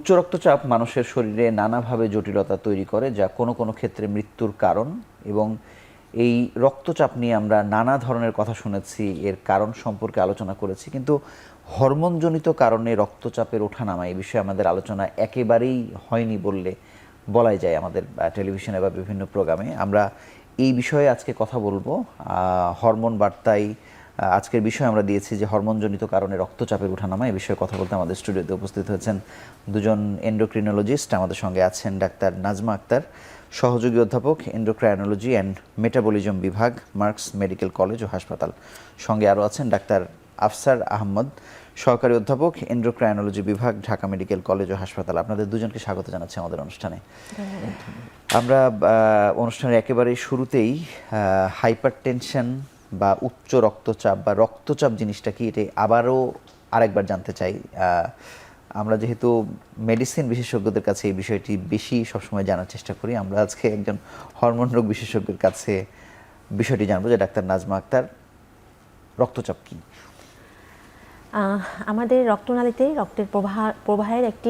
উচ্চ রক্তচাপ মানুষের শরীরে নানাভাবে জটিলতা তৈরি করে, যা কোনো কোনো ক্ষেত্রে মৃত্যুর কারণ। এবং এই রক্তচাপ নিয়ে আমরা নানা ধরনের কথা শুনেছি, এর কারণ সম্পর্কে আলোচনা করেছি, কিন্তু হরমোনজনিত কারণে রক্তচাপের ওঠানামা এই বিষয়ে আমাদের আলোচনা একেবারেই হয়নি বলাই যায় আমাদের টেলিভিশনে বা বিভিন্ন প্রোগ্রামে। আমরা এই বিষয়ে আজকে কথা বলবো। হরমোন বার্তায় আজকের বিষয় আমরা দিয়েছি যে হরমোনজনিত কারণে রক্তচাপের ওঠানামা। এই বিষয়ে কথা বলতে আমাদের স্টুডিওতে উপস্থিত হয়েছেন দুজন এন্ডোক্রিনোলজিস্ট। আমাদের সঙ্গে আছেন ডাক্তার নাজমা আক্তার, সহযোগী অধ্যাপক এন্ডোক্রাইনোলজি অ্যান্ড মেটাবলিজম বিভাগ, মার্কস মেডিকেল কলেজ ও হাসপাতাল। সঙ্গে আরও আছেন ডাক্তার আফসার আহমদ, সহকারী অধ্যাপক এন্ডোক্রাইনোলজি বিভাগ, ঢাকা মেডিকেল কলেজ ও হাসপাতাল। আপনাদের দুজনকে স্বাগত জানাচ্ছি আমাদের অনুষ্ঠানে। আমরা অনুষ্ঠানের একেবারে শুরুতেই হাইপারটেনশন বা উচ্চ রক্তচাপ বা রক্তচাপ জিনিসটা কি, এটা আবারও আরেকবার জানতে চাই। আমরা যেহেতু মেডিসিন বিশেষজ্ঞদের কাছে এই বিষয়টি বেশি সবসময় জানার চেষ্টা করি, আমরা আজকে একজন হরমোন রোগ বিশেষজ্ঞের কাছে বিষয়টি জানবো, যে ডাক্তার নাজমা আক্তার, রক্তচাপ কি? আমাদের রক্তনালীতে রক্তের প্রবাহের একটি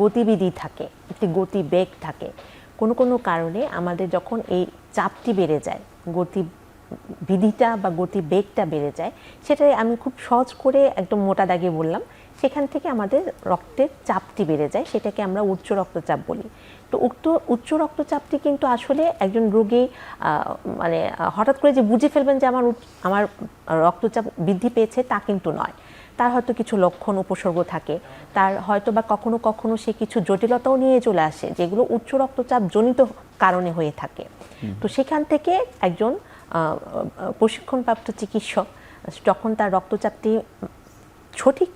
গতিবিধি থাকে, একটি গতিবেগ থাকে। কোনো কোনো কারণে আমাদের যখন এই চাপটি বেড়ে যায়, গতিবিধিটা বা গতিবেগটা বেড়ে যায়, সেটাই আমি খুব সহজ করে একদম মোটা দাগে বললাম। সেখান থেকে আমাদের রক্তের চাপটি বেড়ে যায়, সেটাকে আমরা উচ্চ রক্তচাপ বলি। তো উচ্চ রক্তচাপটি কিন্তু আসলে একজন রোগী মানে হঠাৎ করে যে বুঝে ফেলবেন যে আমার রক্তচাপ বৃদ্ধি পেয়েছে, তা কিন্তু নয়। তার হয়তো কিছু লক্ষণ উপসর্গ থাকে, তার হয়তো বা কখনো কখনো সে কিছু জটিলতাও নিয়ে চলে আসে, যেগুলো উচ্চ রক্তচাপ জনিত কারণে হয়ে থাকে। তো সেখান থেকে একজন প্রশিক্ষণপ্রাপ্ত চিকিৎসক যখন তার রক্তচাপটি সঠিক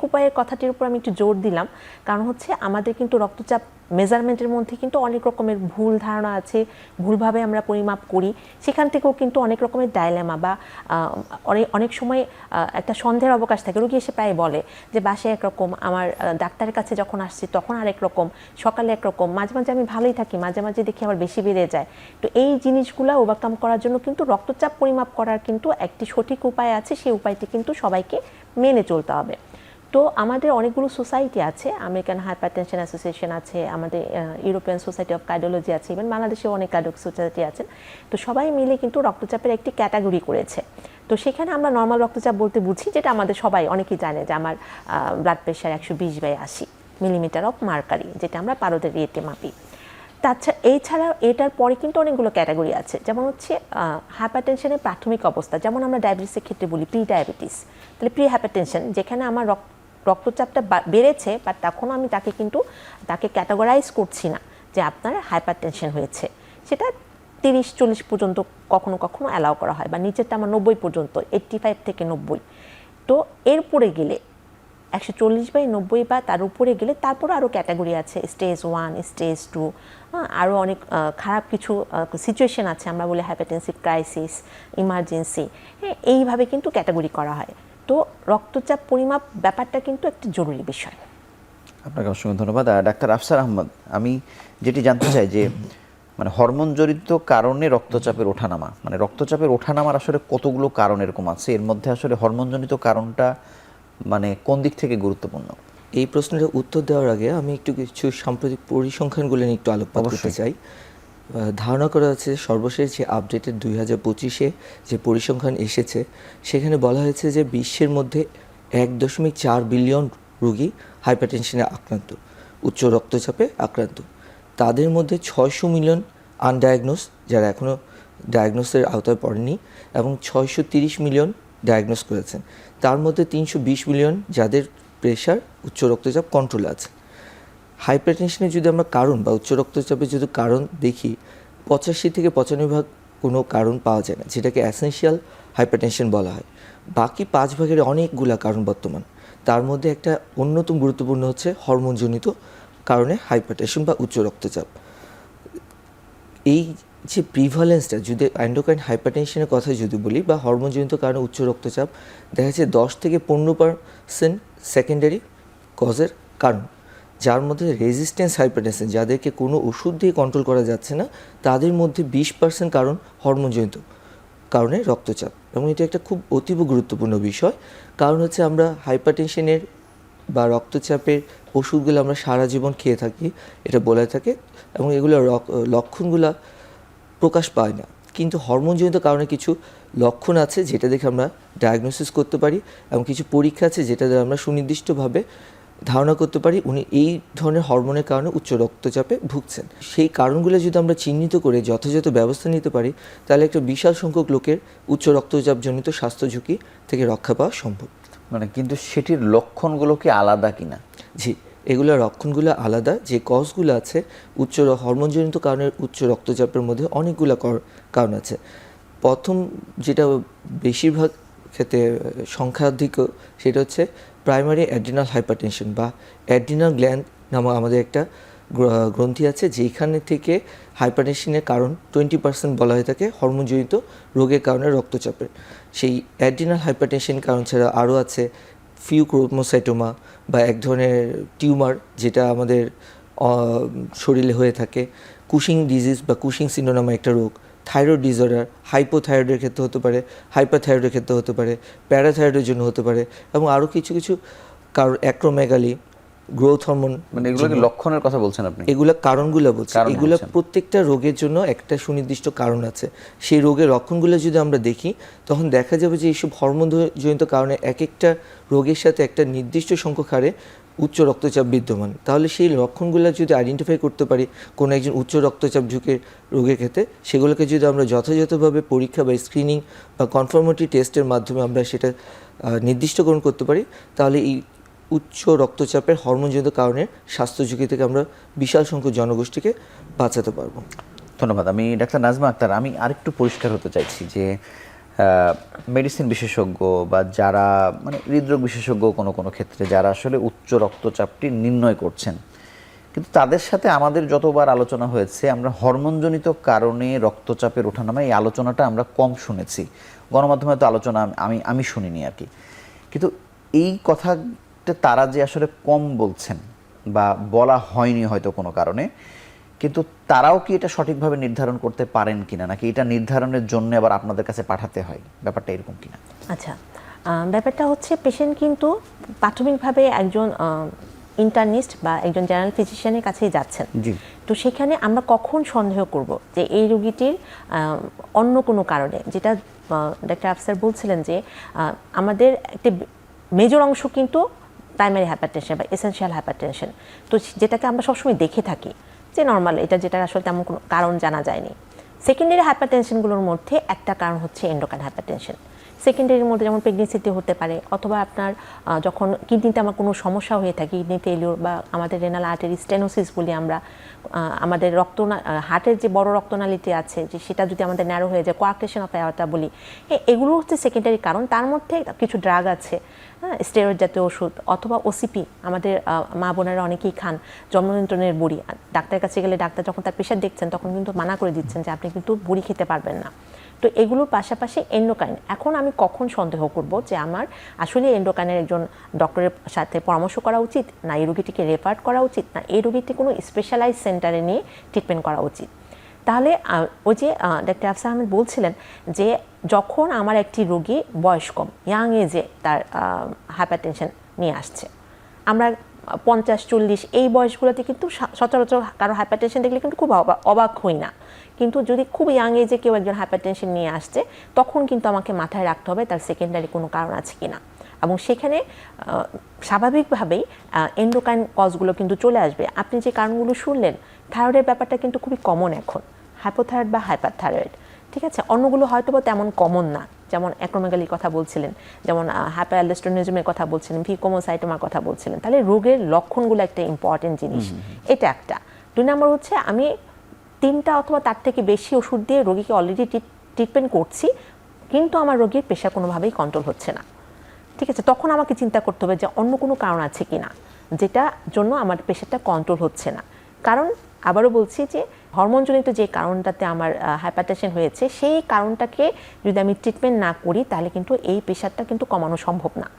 উপায়ের কথাটির উপর আমি একটু জোর দিলাম, কারণ হচ্ছে আমাদের কিন্তু রক্তচাপ মেজারমেন্টের মধ্যে কিন্তু অনেক রকমের ভুল ধারণা আছে, ভুলভাবে আমরা পরিমাপ করি। সেখান থেকেও কিন্তু অনেক রকমের ডাইলেমা বা অনেক সময় একটা সন্দেহের অবকাশ থাকে। রোগী এসে প্রায় বলে যে বাসায় একরকম, আমার ডাক্তারের কাছে যখন আসছি তখন আরেক রকম, সকালে একরকম, মাঝে মাঝে আমি ভালোই থাকি, মাঝে মাঝে দেখি আবার বেশি বেড়ে যায়। তো এই জিনিসগুলো ওভারকাম করার জন্য কিন্তু রক্তচাপ পরিমাপ করার কিন্তু একটি সঠিক উপায় আছে, সেই উপায়টি কিন্তু সবাইকে মেনে চলতে হবে। তো আমাদের অনেকগুলো সোসাইটি আছে, আমেরিকান হাইপারটেনশন অ্যাসোসিয়েশন আছে, আমাদের ইউরোপিয়ান সোসাইটি অফ কার্ডিওলজি আছে, ইভেন বাংলাদেশেও অনেক কার্ডিও সোসাইটি আছে। তো সবাই মিলে কিন্তু রক্তচাপের একটি ক্যাটাগরি করেছে। তো সেখানে আমরা নর্মাল রক্তচাপ বলতে বুঝি, যেটা আমাদের সবাই অনেকেই জানে, যে আমার blood pressure 120/80 millimetre of mercury, যেটা আমরা পারদের ইয়েতে মাপি। এছাড়া এটার পরে কিন্তু অনেকগুলো ক্যাটাগরি আছে, যেমন হচ্ছে হাইপারটেনশনের প্রাথমিক অবস্থা, যেমন আমরা ডায়াবেটিসের ক্ষেত্রে বলি প্রি ডায়াবেটিস। তাহলে প্রি হাইপারটেনশন, যেখানে আমার রক্তচাপটা বেড়েছে, বাট তখনও আমি তাকে ক্যাটাগরাইজ করছি না যে আপনার হাইপারটেনশন হয়েছে। সেটা 30-40 পর্যন্ত কখনো কখনো অ্যালাউ করা হয়, বা নিচেরটা আমার 90 পর্যন্ত, 85 থেকে 90। তো এরপরে গেলে 140/90 বা তার উপরে গেলে তারপরে আরও ক্যাটাগরি আছে, স্টেজ 1, স্টেজ 2, আরও অনেক খারাপ কিছু সিচুয়েশন আছে, আমরা বলি হাইপারটেনসিভ ক্রাইসিস, ইমার্জেন্সি। হ্যাঁ, এইভাবে কিন্তু ক্যাটাগরি করা হয়। তো রক্তচাপ পরিমাপ ব্যাপারটা কিন্তু একটি জরুরি বিষয়। আপনাকে অসংখ্য ধন্যবাদ। ডাক্তার আফসার আহমদ, আমি যেটি জানতে চাই যে মানে হরমোনজনিত কারণে রক্তচাপের ওঠানামা, মানে রক্তচাপের ওঠানামার আসলে কতগুলো কারণ এরকম আছে, এর মধ্যে আসলে হরমোনজনিত কারণটা মানে কোন দিক থেকে গুরুত্বপূর্ণ? এই প্রশ্নের উত্তর দেওয়ার আগে আমি কিছু সাম্প্রতিক পরিসংখ্যানগুলো নিয়ে একটু আলোকপাত করতে চাই। ধারণা করা হচ্ছে সর্বশেষ যে আপডেটেড 2025-এ যে পরিসংখ্যান এসেছে, সেখানে বলা হয়েছে যে বিশ্বের মধ্যে 1.4 বিলিয়ন রোগী হাইপারটেনশনে আক্রান্ত, উচ্চ রক্তচাপে আক্রান্ত। তাদের মধ্যে 600 মিলিয়ন আনডায়াগনোস, যারা এখনও ডায়াগনোসের আওতায় পড়েনি, এবং 630 মিলিয়ন ডায়াগনোস করেছেন। তার মধ্যে 320 মিলিয়ন যাদের প্রেশার, উচ্চ রক্তচাপ কন্ট্রোলে আছে। হাইপারটেনশনের যদি আমরা কারণ বা উচ্চ রক্তচাপের যদি কারণ দেখি, 85 থেকে 95% কোনো কারণ পাওয়া যায় না, যেটাকে অ্যাসেনশিয়াল হাইপারটেনশন বলা হয়। বাকি 5 ভাগের অনেকগুলা কারণ বর্তমান। তার মধ্যে একটা অন্যতম গুরুত্বপূর্ণ হচ্ছে হরমোনজনিত কারণে হাইপারটেনশন বা উচ্চ রক্তচাপ। এই যে প্রিভালেন্সটা, যদি এন্ডোক্রাইন হাইপারটেনশনের কথা যদি বলি বা হরমোনজনিত কারণে উচ্চ রক্তচাপ, দেখা যাচ্ছে 10 থেকে 15% সেকেন্ডারি কজের কারণ, যার মধ্যে রেজিস্ট্যান্স হাইপারটেনশন, যাদেরকে কোনো ওষুধ দিয়ে কন্ট্রোল করা যাচ্ছে না, তাদের মধ্যে 20% কারণ হরমোনজনিত কারণে রক্তচাপ। এবং এটা একটা খুব অতীব গুরুত্বপূর্ণ বিষয়, কারণ হচ্ছে আমরা হাইপারটেনশনের বা রক্তচাপের ওষুধগুলো আমরা সারা জীবন খেয়ে থাকি, এটা বলে থাকে, এবং এগুলো লক্ষণগুলো প্রকাশ পায় না। কিন্তু হরমোনজনিত কারণে কিছু লক্ষণ আছে যেটা দেখে আমরা ডায়াগনোসিস করতে পারি, এবং কিছু পরীক্ষা আছে যেটা দ্বারা আমরা সুনির্দিষ্টভাবে ধারণা করতে পারি উনি এই ধরনের হরমোনের কারণে উচ্চ রক্তচাপে ভুগছেন। সেই কারণগুলো যদি আমরা চিহ্নিত করে যথাযথ ব্যবস্থা নিতে পারি, তাহলে একটা বিশাল সংখ্যক লোকের উচ্চ রক্তচাপজনিত স্বাস্থ্য ঝুঁকি থেকে রক্ষা পাওয়া সম্ভব। মানে কিন্তু সেটির লক্ষণগুলো কি আলাদা কিনা? জি, এগুলো লক্ষণগুলো আলাদা। যে কজগুলো আছে উচ্চ হরমোনজনিত কারণের উচ্চ রক্তচাপের মধ্যে অনেকগুলো কারণ আছে। প্রথম যেটা বেশিরভাগ ক্ষেত্রে সংখ্যাধিক, সেটা হচ্ছে প্রাইমারি অ্যাড্রিনাল হাইপারটেনশন বা অ্যাড্রিনাল গ্ল্যান্ড নামক আমাদের একটা গ্রন্থি আছে, যেখানে থেকে হাইপারটেনশনের কারণ 20% বলা হয়ে থাকে হরমোনজনিত রোগের কারণে রক্তচাপের। সেই অ্যাড্রিনাল হাইপারটেনশন কারণ ছাড়া আরও আছে ফিউক্রোমোসাইটোমা বা এক ধরনের টিউমার যেটা আমাদের শরীরে হয়ে থাকে, কুশিং ডিজিজ বা কুশিং সিন্ড্রোম নামে একটা রোগ, থাইরয়েড ডিসঅর্ডার, হাইপোথাইরয়েডের ক্ষেত্রে হতে পারে, হাইপারথাইরয়েডের ক্ষেত্রে হতে পারে, প্যারাথাইরয়েডের জন্য হতে পারে, এবং আরও কিছু কিছু কারণ, অ্যাক্রোমেগালি, গ্রোথ হরমোন। মানে এগুলো কি লক্ষণের কথা বলছেন আপনি? এগুলো কারণগুলো বলছি। কারণ এগুলো বলছেন। প্রত্যেকটা রোগের জন্য একটা সুনির্দিষ্ট কারণ আছে। সেই রোগের লক্ষণগুলো যদি আমরা দেখি, তখন দেখা যাবে যে এইসব হরমোনজনিত কারণে এক একটা রোগের সাথে একটা নির্দিষ্ট সংখ্যক হারে উচ্চ রক্তচাপ বিদ্যমান। তাহলে সেই লক্ষণগুলো যদি আইডেন্টিফাই করতে পারি কোনো একজন উচ্চ রক্তচাপ ঝুঁকির রোগের ক্ষেত্রে, সেগুলোকে যদি আমরা যথাযথভাবে পরীক্ষা বা স্ক্রিনিং বা কনফার্মেটরি টেস্টের মাধ্যমে আমরা সেটা নির্দিষ্টকরণ করতে পারি, তাহলে এই উচ্চ রক্তচাপের হরমোনজনিত কারণে স্বাস্থ্য ঝুঁকি থেকে আমরা বিশাল সংখ্যক জনগোষ্ঠীকে বাঁচাতে পারবো। ধন্যবাদ। আমি ডাক্তার নাজমা আক্তার, আমি আরেকটু পরিষ্কার হতে চাইছি যে মেডিসিন বিশেষজ্ঞ বা যারা মানে হৃদরোগ বিশেষজ্ঞ কোনো কোনো ক্ষেত্রে যারা আসলে উচ্চ রক্তচাপটি নির্ণয় করছেন, কিন্তু তাদের সাথে আমাদের যতবার আলোচনা হয়েছে আমরা হরমোনজনিত কারণে রক্তচাপের ওঠানামা এই আলোচনাটা আমরা কম শুনেছি। গণমাধ্যমে তো আলোচনা আমি শুনিনি আর কি। কিন্তু এই কথাটা তারা যে আসলে কম বলছেন বা বলা হয়নি হয়তো কোনো কারণে, কিন্তু তারাও কি এটা সঠিকভাবে নির্ধারণ করতে পারেন কিনা, নাকি এটা নির্ধারণের জন্য আবার আপনাদের কাছে পাঠাতে হয়, ব্যাপারটা এরকম কিনা? আচ্ছা, ব্যাপারটা হচ্ছে পেশেন্ট কিন্তু প্রাথমিকভাবে একজন ইন্টার্নিস্ট বা একজন জেনারেল ফিজিশিয়ানের কাছেই যাচ্ছেন। জি। তো সেখানে আমরা কখন সন্দেহ করব যে এই রোগীটির অন্য কোনো কারণে, যেটা ডাক্তার আফসার বলছিলেন যে আমাদের একটি মেজর অংশ কিন্তু প্রাইমারি হাইপারটেনশন বা এসেনশিয়াল হাইপারটেনশন, তো যেটাকে আমরা সবসময় দেখে থাকি যে নর্মাল, এটা যেটা আসলে তেমন কোনো কারণ জানা যায়নি। সেকেন্ডারি হাইপারটেনশনগুলোর মধ্যে একটা কারণ হচ্ছে এন্ডোক্রাইন হাইপারটেনশন। সেকেন্ডারির মধ্যে যেমন প্রেগনেন্সিতে হতে পারে, অথবা আপনার যখন কিডনিতে আমার কোনো সমস্যা হয়ে থাকে, কিডনি ফেলিওর বা আমাদের রেনাল আর্টারি স্টেনোসিস বলি আমরা, আমাদের হার্টের যে বড় রক্তনালীটি আছে যে সেটা যদি আমাদের ন্যারো হয়ে যায়, কোয়াক্টেশন অফ অ্যাওর্টা বলি, এগুলো হচ্ছে সেকেন্ডারি কারণ। তার মধ্যে কিছু ড্রাগ আছে, স্টেরয়েড জাতীয় ওষুধ, অথবা ওসিপি আমাদের মা বোনেরা অনেকেই খান, জন্ম নিয়ন্ত্রণের বড়ি। ডাক্তারের কাছে গেলে ডাক্তার যখন তার প্রেশার দেখছেন তখন কিন্তু মানা করে দিচ্ছেন যে আপনি কিন্তু বড়ি খেতে পারবেন না। তো এগুলোর পাশাপাশি এন্ডোক্রাইন। এখন আমি কখন সন্দেহ করব যে আমার আসলে এন্ডোক্রাইনের একজন ডক্টরের সাথে পরামর্শ করা উচিত, না এই রোগীটিকে রেফার করা উচিত, না এই রোগীটি কোনো স্পেশালাইজ সেন্টারে নিয়ে ট্রিটমেন্ট করা উচিত? তাহলে ওই যে ডাক্তার আফসার আহমেদ বলছিলেন যে যখন আমার একটি রোগী বয়স কম, ইয়াং এজে তার হাইপারটেনশন নিয়ে আসছে, আমরা 50-40 এই বয়সগুলোতে কিন্তু সচরাচর কারো হাইপারটেনশন দেখলে কিন্তু খুব অবাক হই না। কিন্তু যদি খুব ইয়াং এজে কেউ একজন হাইপারটেনশন নিয়ে আসছে, তখন কিন্তু আমাকে মাথায় রাখতে হবে তার সেকেন্ডারি কোনো কারণ আছে কিনা, এবং সেখানে স্বাভাবিকভাবেই এন্ডোক্রাইন কজগুলো কিন্তু চলে আসবে। আপনি যে কারণগুলো শুনলেন, থাইরয়েডের ব্যাপারটা কিন্তু খুবই কমন এখন, হাইপোথাইরয়েড বা হাইপারথাইরয়েড, ঠিক আছে। অন্যগুলো হয়তো বা তেমন কমন না, যেমন অ্যাক্রোমেগালির কথা বলছিলেন, যেমন হাইপারঅ্যালডোস্টেরনিজমের কথা বলছিলেন, ফিউক্রোমোসাইটোমার কথা বলছিলেন। তাহলে রোগের লক্ষণগুলো একটা ইম্পর্টেন্ট জিনিস, এটা একটা। 2 নম্বর হচ্ছে আমি 3টা অথবা তার থেকে বেশি ওষুধ দিয়ে রোগীকে অলরেডি ট্রিটমেন্ট করছি, কিন্তু আমার রোগীর প্রেশার কোনোভাবেই কন্ট্রোল হচ্ছে না, ঠিক আছে। তখন আমাকে চিন্তা করতে হবে যে অন্য কোনো কারণ আছে কিনা যেটা জন্য আমার প্রেশারটা কন্ট্রোল হচ্ছে না। কারণ আবারও বলছি যে হরমোনজনিত যে কারণটাতে আমার হাইপারটেনশন হয়েছে, সেই কারণটাকে যদি আমি ট্রিটমেন্ট না করি তাহলে কিন্তু এই প্রেশারটা কিন্তু কমানো সম্ভব না।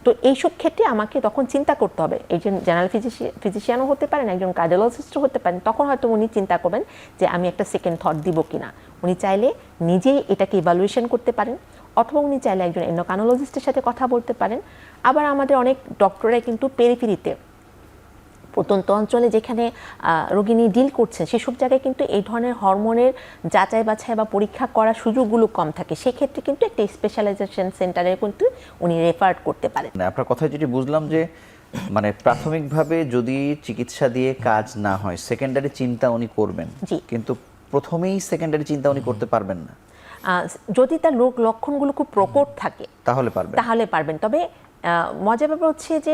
তো এইসব ক্ষেত্রে আমাকে তখন চিন্তা করতে হবে, একজন জেনারেল ফিজিশিয়ানও হতে পারেন, একজন কার্ডিওলজিস্টও হতে পারেন। তখন হয়তো উনি চিন্তা করবেন যে আমি একটা সেকেন্ড থট দিব কিনা। উনি চাইলে নিজেই এটাকে ইভ্যালুয়েশন করতে পারেন, অথবা উনি চাইলে একজন এন্ডোক্রাইনোলজিস্টের সাথে কথা বলতে পারেন। আবার আমাদের অনেক ডক্টররাই কিন্তু পেরিফেরিতে প্রত্যন্ত অঞ্চলে যেখানে রোগিনী ডিল করছেন সেসব জায়গায় কিন্তু এই ধরনের হরমোনের যাচাই বাছাই বা পরীক্ষা করার সুযোগগুলো কম থাকে, সেক্ষেত্রে কিন্তু একটা স্পেশালাইজেশন সেন্টারে কিন্তু উনি রেফার করতে পারেন। মানে আপনার কথায় যেটি বুঝলাম যে মানে প্রাথমিকভাবে যদি চিকিৎসা দিয়ে কাজ না হয় সেকেন্ডারি চিন্তা উনি করবেন, জি। কিন্তু প্রথমেই সেকেন্ডারি চিন্তা উনি করতে পারবেন না। যদি তার রোগ লক্ষণগুলো খুব প্রকট থাকে তাহলে পারবেন। তবে মজার ব্যাপার হচ্ছে যে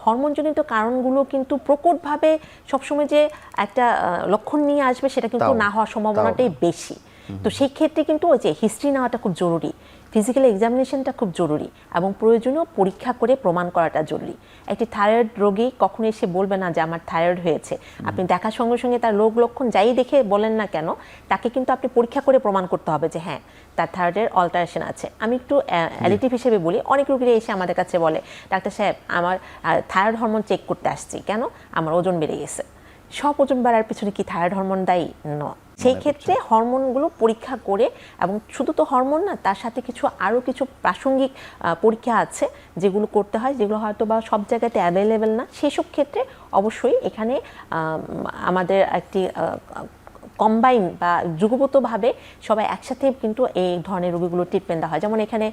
হরমোনজনিত কারণগুলো কিন্তু প্রকটভাবে সবসময় যে একটা লক্ষণ নিয়ে আসবে সেটা কিন্তু না হওয়ার সম্ভাবনাটাই বেশি। তো সেই ক্ষেত্রে কিন্তু ওই যে হিস্ট্রি নেওয়াটা খুব জরুরি, ফিজিক্যাল এক্সামিনেশনটা খুব জরুরি এবং প্রয়োজনীয় পরীক্ষা করে প্রমাণ করাটা জরুরি। একটি থাইরয়েড রোগী কখনো এসে বলবে না যে আমার থাইরয়েড হয়েছে। আপনি দেখার সঙ্গে সঙ্গে তার রোগ লক্ষণ যাই দেখে বলেন না কেন, তাকে কিন্তু আপনি পরীক্ষা করে প্রমাণ করতে হবে যে হ্যাঁ তার থাইরয়েডের অল্টারেশন আছে। আমি একটু অ্যাডিটিভ হিসেবে বলি, অনেক রোগীরা এসে আমাদের কাছে বলে ডাক্তার সাহেব আমার থাইরয়েড হরমোন চেক করতে আসছি, কেন আমার ওজন বেড়ে গেছে। সব ওজন বাড়ার পিছনে কি থাইরয়েড হরমোন দায়ী? নয়। সেই ক্ষেত্রে হরমোনগুলো পরীক্ষা করে, এবং শুধু তো হরমোন না, তার সাথে আরও কিছু প্রাসঙ্গিক পরীক্ষা আছে যেগুলো করতে হয়, যেগুলো হয়তো বা সব জায়গাতে অ্যাভেলেবেল না। সেসব ক্ষেত্রে অবশ্যই এখানে আমাদের একটি কম্বাইন বা যুগপতভাবে সবাই একসাথে কিন্তু এই ধরনের রোগীগুলো ট্রিটমেন্ট দেওয়া হয়। যেমন এখানে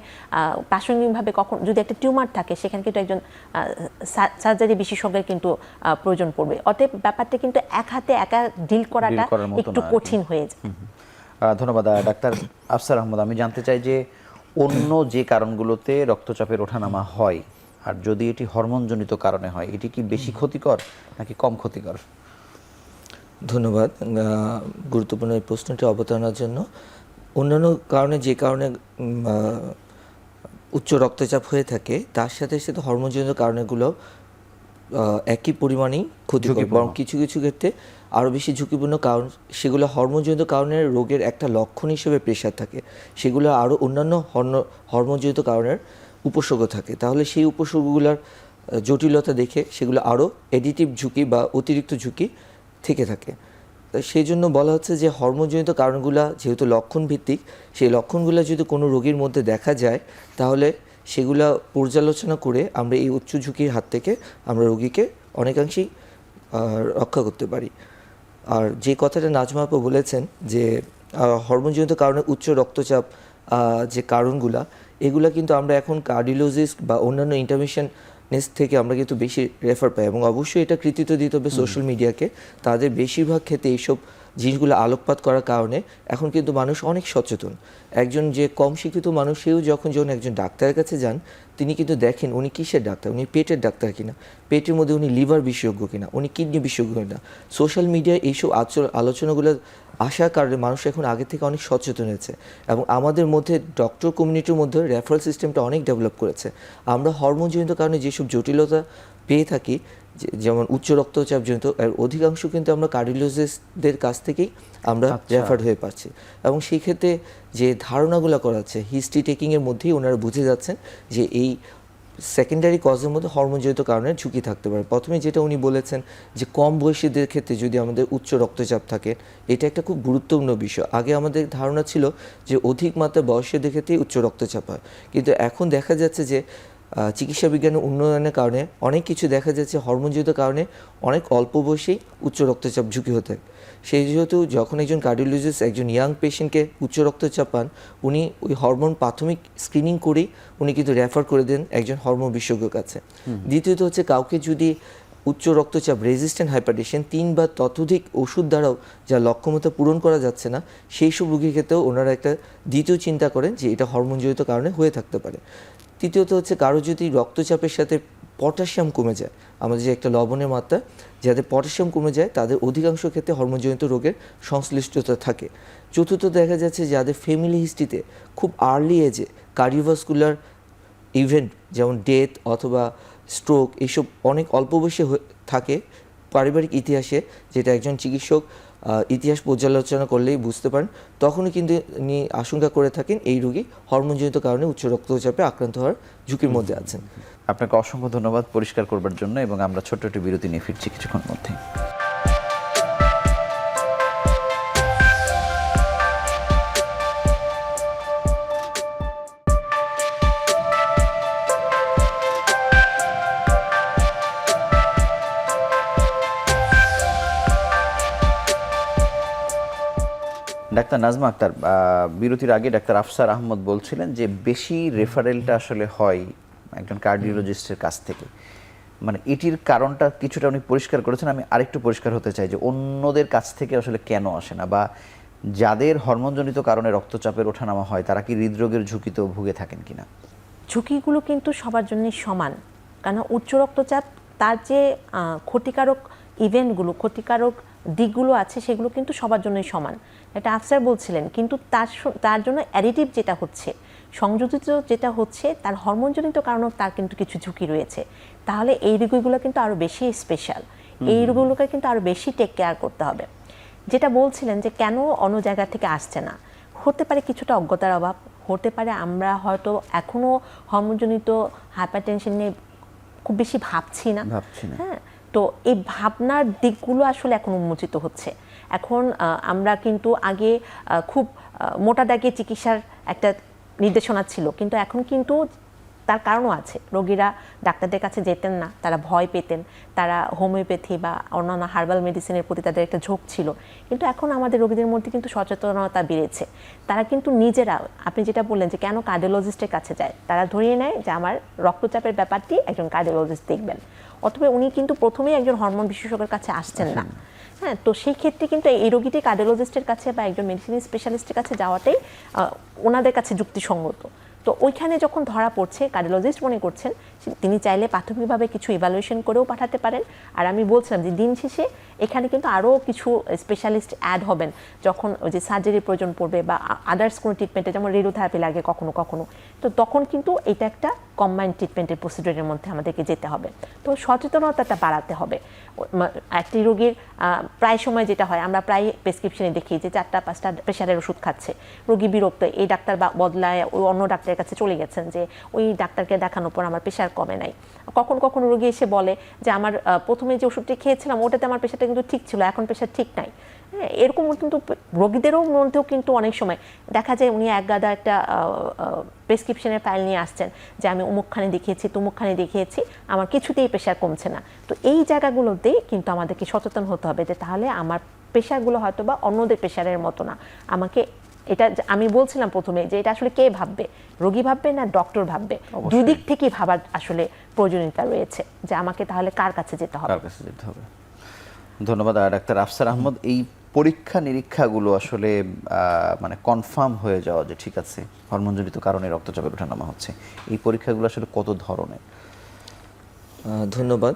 প্রাসঙ্গিকভাবে কখন যদি একটা টিউমার থাকে সেখানে কিন্তু একজন সার্জারি বিশেষজ্ঞের কিন্তু প্রয়োজন পড়বে। অতএব ব্যাপারটা কিন্তু এক হাতে একা ডিল করাটা একটু কঠিন হয়ে যায়। ধন্যবাদ ডাক্তার আফসার আহমদ। আমি জানতে চাই যে অন্য যে কারণগুলোতে রক্তচাপের ওঠানামা হয়, আর যদি এটি হরমোনজনিত কারণে হয়, এটি কি বেশি ক্ষতিকর নাকি কম ক্ষতিকর? ধন্যবাদ গুরুত্বপূর্ণ এই প্রশ্নটি অবতারণার জন্য। অন্যান্য কারণে যে কারণে উচ্চ রক্তচাপ হয়ে থাকে তার সাথে সাথে হরমোনজনিত কারণগুলো একই পরিমাণেই ক্ষতিকর, বরং কিছু কিছু ক্ষেত্রে আরও বেশি ঝুঁকিপূর্ণ। কারণ সেগুলো হরমোনজনিত কারণের রোগের একটা লক্ষণ হিসেবে প্রেশার থাকে, সেগুলো আরও অন্যান্য হরমোনজনিত কারণের উপসর্গ থাকে। তাহলে সেই উপসর্গগুলোর জটিলতা দেখে সেগুলো আরও এডিটিভ ঝুঁকি বা অতিরিক্ত ঝুঁকি থেকে থাকে। সেই জন্য বলা হচ্ছে যে হরমোনজনিত কারণগুলো যেহেতু লক্ষণ ভিত্তিক, সেই লক্ষণগুলো যদি কোনো রোগীর মধ্যে দেখা যায় তাহলে সেগুলো পর্যালোচনা করে আমরা এই উচ্চ ঝুঁকির হাত থেকে আমরা রোগীকে অনেকাংশেই রক্ষা করতে পারি। আর যে কথাটা নাজমা আপু বলেছেন যে হরমোনজনিত কারণে উচ্চ রক্তচাপ যে কারণগুলা, এগুলা কিন্তু আমরা এখন কার্ডিওলজিস্ট বা অন্যান্য ইন্টারভেনশনিস্ট থেকে আমরা কিন্তু বেশি রেফার পাই, এবং অবশ্যই এটা কৃতিত্ব দিতে হবে সোশ্যাল মিডিয়াকে। তাদের বেশিরভাগ ক্ষেত্রে এইসব জিনিসগুলো আলোকপাত করার কারণে এখন কিন্তু মানুষ অনেক সচেতন। একজন যে কম শিক্ষিত মানুষ সেও যখন একজন ডাক্তারের কাছে যান, তিনি কিন্তু দেখেন উনি কিসের ডাক্তার, উনি পেটের ডাক্তার কিনা, পেটের মধ্যে উনি লিভার বিশেষজ্ঞ কিনা, উনি কিডনি বিশেষজ্ঞ কিনা। সোশ্যাল মিডিয়ায় এইসব আলোচনাগুলো আসার কারণে মানুষ এখন আগে থেকে অনেক সচেতন হয়েছে, এবং আমাদের মধ্যে ডক্টর কমিউনিটির মধ্যে রেফারেল সিস্টেমটা অনেক ডেভেলপ করেছে। আমরা হরমোনজনিত কারণে যেসব জটিলতা পেয়ে থাকি, যেমন উচ্চ রক্তচাপজনিত, এর অধিকাংশ কিন্তু আমরা কার্ডিওলজিস্টদের কাছ থেকেই আমরা রেফার হয়ে পারছি। এবং সেই ক্ষেত্রে যে ধারণাগুলো করা হচ্ছে হিস্ট্রি টেকিংয়ের মধ্যেই ওনারা বুঝে যাচ্ছেন যে এই সেকেন্ডারি কজের মধ্যে হরমোনজনিত কারণে ঝুঁকি থাকতে পারে। প্রথমে যেটা উনি বলেছেন যে কম বয়সীদের ক্ষেত্রে যদি আমাদের উচ্চ রক্তচাপ থাকে, এটা একটা খুব গুরুত্বপূর্ণ বিষয়। আগে আমাদের ধারণা ছিল যে অধিক মাত্রায় বয়সীদের ক্ষেত্রেই উচ্চ রক্তচাপ হয়, কিন্তু এখন দেখা যাচ্ছে যে চিকিৎসা বিজ্ঞানের উন্নয়নের কারণে অনেক কিছু দেখা যাচ্ছে হরমোনজনিত কারণে অনেক অল্প বয়সেই উচ্চ রক্তচাপ ঝুঁকি হতে। সেই যেহেতু যখন একজন কার্ডিওলজিস্ট একজন ইয়াং পেশেন্টকে উচ্চ রক্তচাপ পান, উনি ওই হরমোন প্রাথমিক স্ক্রিনিং করেই উনি কিন্তু রেফার করে দেন একজন হরমোন বিশেষজ্ঞের কাছে। দ্বিতীয়ত হচ্ছে কাউকে যদি উচ্চ রক্তচাপ রেজিস্ট্যান্ট হাইপারটেনশন 3 বা ততোধিক ওষুধ দ্বারাও যা লক্ষ্যমতা পূরণ করা যাচ্ছে না, সেই সব রোগীর ক্ষেত্রেও ওনারা একটা দ্বিতীয় চিন্তা করেন যে এটা হরমোনজনিত কারণে হয়ে থাকতে পারে। তৃতীয়ত হচ্ছে কারো যদি রক্তচাপের সাথে পটাশিয়াম কমে যায়, আমাদের যে একটা লবণের মাত্রা, যাদের পটাশিয়াম কমে যায় তাদের অধিকাংশ ক্ষেত্রে হরমোনজনিত রোগের সংশ্লিষ্টতা থাকে। চতুর্থ দেখা যাচ্ছে যাদের ফ্যামিলি হিস্ট্রিতে খুব আর্লি এজে কার্ডিওভাস্কুলার ইভেন্ট যেমন ডেথ অথবা স্ট্রোক এইসব অনেক অল্প বয়সে থাকে পারিবারিক ইতিহাসে, যেটা একজন চিকিৎসক ইতিহাস পর্যালোচনা করলেই বুঝতে পারেন, তখনই কিন্তু উনি আশঙ্কা করে থাকেন এই রোগী হরমোনজনিত কারণে উচ্চ রক্তচাপে আক্রান্ত হওয়ার ঝুঁকির মধ্যে আছেন। আপনাকে অসংখ্য ধন্যবাদ পরিষ্কার করবার জন্য, এবং আমরা ছোট্ট একটি বিরতি নিয়ে ফিরছি কিছুক্ষণ মধ্যে। ডাক্তার নাজমা আক্তার, বিরতির আগে ডাক্তার আফসার আহমদ বলছিলেন যে বেশি রেফারেলটা আসলে হয় একজন কার্ডিওলজিস্টের কাছ থেকে, মানে এটির কারণটা কিছুটা উনি পরিষ্কার করেছেন। আমি আরেকটু পরিষ্কার হতে চাই যে অন্যদের কাছ থেকে আসলে কেন আসে না, বা যাদের হরমোনজনিত কারণে রক্তচাপের ওঠানামা হয় তারা কি হৃদরোগের ঝুঁকিতেও ভুগে থাকেন কিনা? ঝুঁকিগুলো কিন্তু সবার জন্যই সমান, কারণ উচ্চ রক্তচাপ তার যে ক্ষতিকারক ইভেন্টগুলো, ক্ষতিকারক দিকগুলো আছে সেগুলো কিন্তু সবার জন্যই সমান। এটা আফসার বলছিলেন, কিন্তু তার জন্য অ্যাডিটিভ যেটা হচ্ছে, সংযোজিত যেটা হচ্ছে, তার হরমোনজনিত কারণেও তার কিন্তু কিছু ঝুঁকি রয়েছে। তাহলে এই রোগগুলো কিন্তু আরও বেশি স্পেশাল, এই রোগগুলোকে কিন্তু আরও বেশি টেক কেয়ার করতে হবে। যেটা বলছিলেন যে কেন অন্য জায়গা থেকে আসছে না, হতে পারে কিছুটা অজ্ঞতার অভাব, হতে পারে আমরা হয়তো এখনও হরমোনজনিত হাইপারটেনশন নিয়ে খুব বেশি ভাবছি না। হ্যাঁ, তো এই ভাবনার দিকগুলো আসলে এখন উন্মোচিত হচ্ছে। এখন আমরা কিন্তু আগে খুব মোটা দাগে চিকিৎসার একটা নির্দেশনা ছিল, কিন্তু এখন কিন্তু তার কারণও আছে। রোগীরা ডাক্তারদের কাছে যেতেন না, তারা ভয় পেতেন, তারা হোমিওপ্যাথি বা অন্যান্য হার্বাল মেডিসিনের প্রতি তাদের একটা ঝোঁক ছিল। কিন্তু এখন আমাদের রোগীদের মধ্যে কিন্তু সচেতনতা বেড়েছে। তারা কিন্তু নিজেরা, আপনি যেটা বললেন যে কেন কার্ডিওলজিস্টের কাছে যায়, তারা ধরিয়ে নেয় যে আমার রক্তচাপের ব্যাপারটি একজন কার্ডিওলজিস্ট দেখবেন, অথবা উনি কিন্তু প্রথমেই একজন হরমোন বিশেষজ্ঞের কাছে আসছেন না। হ্যাঁ, তো সেই ক্ষেত্রে কিন্তু এই রোগীটি কার্ডিওলজিস্টের কাছে বা একজন মেডিসিন স্পেশালিস্টের কাছে যাওয়াটাই ওনাদের কাছে যুক্তিসঙ্গত। তো ওইখানে যখন ধরা পড়ছে, কার্ডিওলজিস্ট মনে করছেন তিনি চাইলে প্রাথমিকভাবে কিছু ইভ্যালুয়েশন করেও পাঠাতে পারেন। আর আমি বলছিলাম যে দিন শেষে এখানে কিন্তু আরও কিছু স্পেশালিস্ট অ্যাড হবেন যখন ওই যে সার্জারির প্রয়োজন পড়বে বা আদার্স কোনো ট্রিটমেন্টে, যেমন রেডিওথেরাপি লাগে কখনো কখনো, তো তখন কিন্তু এটা একটা কম্বাইন্ড ট্রিটমেন্টের প্রসিডিউরের মধ্যে আমাদেরকে যেতে হবে। তো সচেতনতাটা বাড়াতে হবে। একটি রোগীর প্রায় সময় যেটা হয়, আমরা প্রায় প্রেসক্রিপশনে দেখি যে 4-5টা প্রেশারের ওষুধ খাচ্ছে, রোগী বিরক্ত, এই ডাক্তার বদলায় ওই অন্য ডাক্তারের কাছে চলে গেছেন যে ওই ডাক্তারকে দেখানোর পর আমার প্রেশার কমে নাই। কখনো কখনো রোগী এসে বলে যে আমার প্রথমে যে ওষুধটি খেয়েছিলাম ওটাতে আমার প্রেশারটা কিন্তু ঠিক ছিল, এখন প্রেশার ঠিক নাই। হ্যাঁ, এরকম কিন্তু রোগীদেরও মধ্যেও কিন্তু অনেক সময় দেখা যায় উনি এক গাদা একটা প্রেসক্রিপশনের ফাইল নিয়ে আসছেন যে আমি অমুকখানে দেখিয়েছি, তমুকখানে দেখিয়েছি, আমার কিছুতেই প্রেশার কমছে না। তো এই জায়গাগুলোতেই কিন্তু আমাদেরকে সচেতন হতে হবে যে তাহলে আমার প্রেশারগুলো হয়তো বা অন্যদের প্রেশারের মতো না। আমাকে এটা আমি বলছিলাম প্রথমে যে এটা আসলে কে ভাববে, রোগী ভাববে না ডক্টর ভাববে, দুদিক থেকেই ভাবার আসলে প্রয়োজনীয়তা রয়েছে যে আমাকে তাহলে কার কাছে যেতে হবে। ধন্যবাদ ডাক্তার আফসার আহমদ। এই পরীক্ষা নিরীক্ষাগুলো আসলে মানে কনফার্ম হয়ে যাওয়া যে ঠিক আছে হরমোনজনিত কারণে রক্তচাপের ওঠানামা হচ্ছে, এই পরীক্ষাগুলো আসলে কত ধরনের? ধন্যবাদ।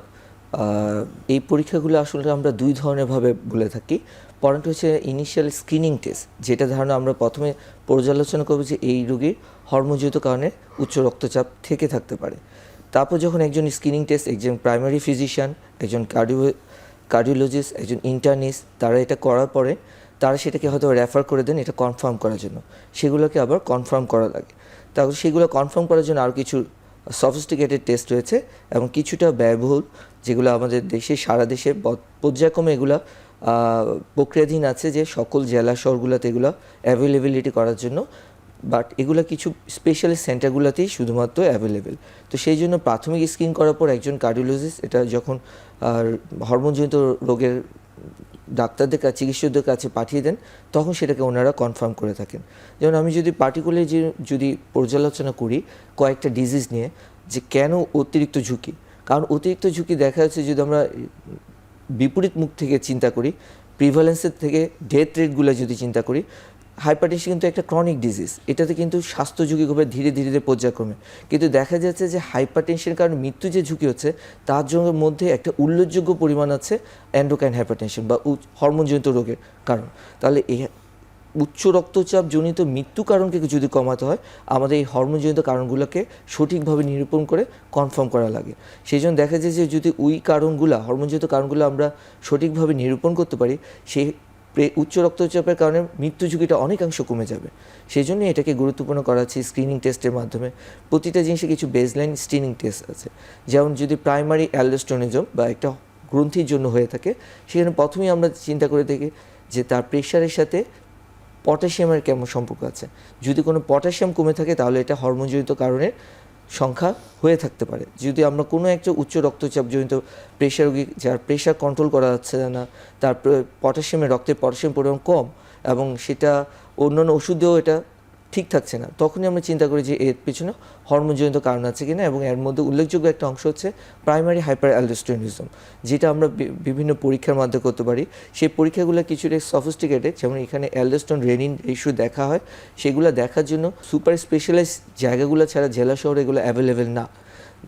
এই পরীক্ষাগুলো আসলে আমরা দুই ধরনের ভাবে বলে থাকি। পয়েন্ট হচ্ছে ইনিশিয়াল স্ক্রিনিং টেস্ট, যেটা ধারণা আমরা প্রথমে পর্যালোচনা করব যে এই রোগীর হরমোনজনিত কারণে উচ্চ রক্তচাপ থেকে থাকতে পারে। তারপর যখন একজন স্ক্রিনিং টেস্ট, একজন প্রাইমারি ফিজিশিয়ান, একজন কার্ডিওলজিস্ট, একজন ইন্টার্নিস্ট, তারা এটা করার পরে তারা সেটাকে হয়তো রেফার করে দেন এটা কনফার্ম করার জন্য, সেগুলোকে আবার কনফার্ম করা লাগে। তারপর সেগুলো কনফার্ম করার জন্য আরও কিছু সফিস্টিকেটেড টেস্ট রয়েছে এবং কিছুটা ব্যয়বহুল, যেগুলো আমাদের দেশে সারা দেশে পর্যায়ক্রমে এগুলো প্রক্রিয়াধীন আছে যে সকল জেলা শহরগুলোতে এগুলো অ্যাভেলেবিলিটি করার জন্য, বাট এগুলো কিছু স্পেশালিস্ট সেন্টারগুলোতেই শুধুমাত্র অ্যাভেলেবেল। তো সেই জন্য প্রাথমিক স্ক্রিন করার পর একজন কার্ডিওলজিস্ট এটা যখন হরমোনজনিত রোগের ডাক্তারদের কাছে, চিকিৎসকদের কাছে পাঠিয়ে দেন, তখন সেটাকে ওনারা কনফার্ম করে থাকেন। যেমন আমি যদি পার্টিকুলার যদি পর্যালোচনা করি কয়েকটা ডিজিজ নিয়ে, যে কেন অতিরিক্ত ঝুঁকি, কারণ অতিরিক্ত ঝুঁকি দেখা যাচ্ছে যদি আমরা বিপরীত মুখ থেকে চিন্তা করি, প্রিভ্যালেন্সের থেকে ডেথ রেটগুলো যদি চিন্তা করি, হাইপারটেনশন কিন্তু একটা ক্রনিক ডিজিজ, এটাতে কিন্তু স্বাস্থ্য ঝুঁকি হবে ধীরে ধীরে পর্যায়ক্রমে, কিন্তু দেখা যাচ্ছে যে হাইপারটেনশনের কারণে মৃত্যু যে ঝুঁকি হচ্ছে তার জন্য মধ্যে একটা উল্লেখযোগ্য পরিমাণ আছে এন্ডোক্রাইন হাইপারটেনশন বা হরমোনজনিত রোগের কারণ। তাহলে এই উচ্চ রক্তচাপ জনিত মৃত্যু কারণকে যদি কমাতে হয়, আমাদের এই হরমোনজনিত কারণগুলোকে সঠিকভাবে নিরূপণ করে কনফার্ম করা লাগে। সেই জন্য দেখা যায় যে যদি ওই কারণগুলো, হরমোনজনিত কারণগুলো আমরা সঠিকভাবে নিরূপণ করতে পারি, সেই উচ্চ রক্তচাপের কারণে মৃত্যু ঝুঁকিটা অনেকাংশ কমে যাবে। সেই জন্য এটাকে গুরুত্বপূর্ণ করা হচ্ছে স্ক্রিনিং টেস্টের মাধ্যমে। প্রতিটা জিনিসে কিছু বেসলাইন স্ক্রিনিং টেস্ট আছে, যেমন যদি প্রাইমারি অ্যালডোস্টেরনিজম বা একটা গ্রন্থির জন্য হয়ে থাকে, সেখানে প্রথমেই আমরা চিন্তা করে দেখি যে তার প্রেশারের সাথে পটাশিয়ামের কেমন সম্পর্ক আছে। যদি কোনো পটাশিয়াম কমে থাকে তাহলে এটা হরমোনজনিত কারণে সংখ্যা হয়ে থাকতে পারে। যদি আমরা কোনো একটা উচ্চ রক্তচাপজনিত প্রেশার রোগী যার প্রেশার কন্ট্রোল করা যাচ্ছে না, তার পটাশিয়ামের রক্তের পটাশিয়াম পরিমাণ কম এবং সেটা অন্যান্য ওষুধ দিয়েও এটা ঠিক থাকছে না, তখনই আমরা চিন্তা করি যে এর পিছনে হরমোনজনিত কারণ আছে কিনা। এবং এর মধ্যে উল্লেখযোগ্য একটা অংশ হচ্ছে প্রাইমারি হাইপার অ্যালডোস্টেরনিজম, যেটা আমরা বিভিন্ন পরীক্ষার মাধ্যমে করতে পারি। সেই পরীক্ষাগুলো কিছুটা সফিস্টিকেটেড, যেমন এখানে অ্যালডোস্টেরন রেনিন রেশিও দেখা হয়, সেগুলো দেখার জন্য সুপার স্পেশালাইজ জায়গাগুলো ছাড়া জেলা শহরে এগুলো অ্যাভেলেবেল না।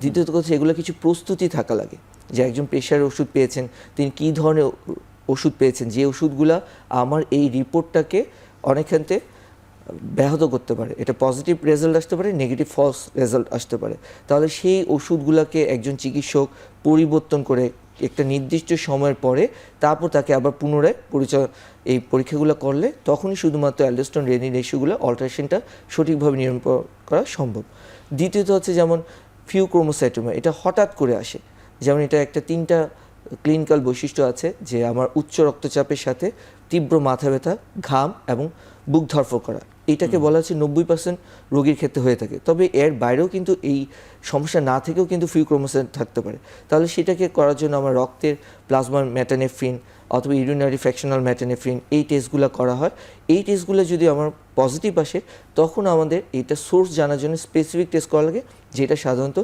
দ্বিতীয়ত কথা, এগুলো কিছু প্রস্তুতি থাকা লাগে, যে একজন প্রেশারের ওষুধ পেয়েছেন, তিনি কী ধরনের ওষুধ পেয়েছেন, যে ওষুধগুলো আমার এই রিপোর্টটাকে অনেকখানতে ব্যাহত করতে পারে। এটা পজিটিভ রেজাল্ট আসতে পারে, নেগেটিভ ফলস রেজাল্ট আসতে পারে। তাহলে সেই ওষুধগুলোকে একজন চিকিৎসক পরিবর্তন করে একটা নির্দিষ্ট সময়ের পরে তারপর তাকে আবার পুনরায় এই পরীক্ষাগুলো করলে তখনই শুধুমাত্র অ্যালডোস্টেরন রেনিন রেশিওগুলো অল্টারেশনটা সঠিকভাবে নিয়ন্ত্রণ করা সম্ভব। দ্বিতীয়ত হচ্ছে যেমন ফিউক্রোমোসাইটোমা, এটা হঠাৎ করে আসে। যেমন এটা একটা 3টা ক্লিনিক্যাল বৈশিষ্ট্য আছে, যে আমার উচ্চ রক্তচাপের সাথে তীব্র মাথা ব্যথা, ঘাম এবং বুক ধরফর করা। এইটাকে বলা হচ্ছে 90% রোগীর ক্ষেত্রে হয়ে থাকে। তবে এর বাইরেও কিন্তু এই সমস্যা না থেকেও কিন্তু ফিউক্রোমোসাইট থাকতে পারে। তাহলে সেটাকে করার জন্য আমার রক্তের প্লাজমা মেটানেফ্রিন অথবা ইউরিনারি ফ্র্যাকশনাল মেটানেফ্রিন এই টেস্টগুলো করা হয়। এই টেস্টগুলো যদি আমার পজিটিভ আসে, তখন আমাদের এটা সোর্স জানার জন্য স্পেসিফিক টেস্ট করা লাগে, যেটা সাধারণত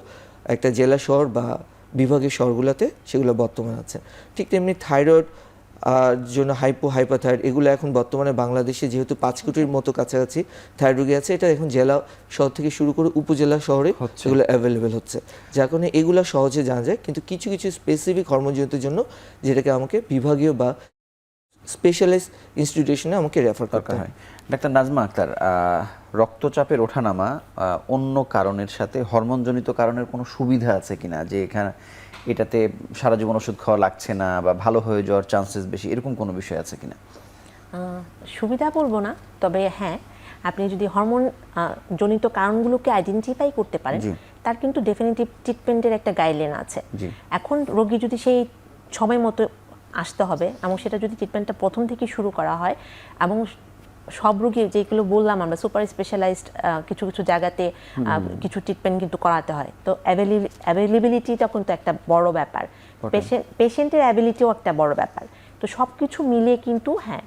একটা জেলা শহর বা বিভাগীয় শহরগুলোতে সেগুলো বর্তমানে আছে। ঠিক তেমনি থাইরয়েড জন্য হাইপাথাইরয়েড, এগুলো এখন বর্তমানে বাংলাদেশে যেহেতু 5 কোটির মতো কাছাকাছি থাইরয়েড রোগী আছে, এটা এখন জেলা শহর থেকে শুরু করে উপজেলা শহরে এগুলো অ্যাভেলেবেল হচ্ছে, যার কারণে এগুলো সহজে জানা যায়। কিন্তু কিছু কিছু স্পেসিফিক হরমোনজনিতের জন্য যেটাকে আমাকে বিভাগীয় বা স্পেশালাইজড ইনস্টিটিউশনে আমাকে রেফার করতে হয়। ডাক্তার নাজমা আক্তার, রক্তচাপের ওঠানামা অন্য কারণের সাথে হরমোনজনিত কারণের কোনো সুবিধা আছে কিনা, যে এখানে এটাতে সারা জীবন ওষুধ খাওয়া লাগছে না বা ভালো হয়ে যাওয়ার চান্সেস বেশি, এরকম কোনো বিষয় আছে কিনা? সুবিধা বলবো না, তবে হ্যাঁ, আপনি যদি হরমোন জনিত কারণগুলোকে আইডেন্টিফাই করতে পারেন, তার কিন্তু ডেফিনিটিভ ট্রিটমেন্টের একটা গাইডলাইন আছে। এখন রোগী যদি সেই সময় মতো আসতে হবে এবং সেটা যদি ট্রিটমেন্টটা প্রথম থেকে শুরু করা হয়, এবং সব রোগী যেগুলো বললাম আমরা সুপার স্পেশালাইজড কিছু কিছু জায়গাতে কিছু ট্রিটমেন্ট কিন্তু করাতে হয়, তো অ্যাভেলেবিলিটিটা কিন্তু একটা বড় ব্যাপার, পেশেন্টের অ্যাবিলিটিও একটা বড় ব্যাপার। তো সব কিছু মিলিয়ে কিন্তু হ্যাঁ,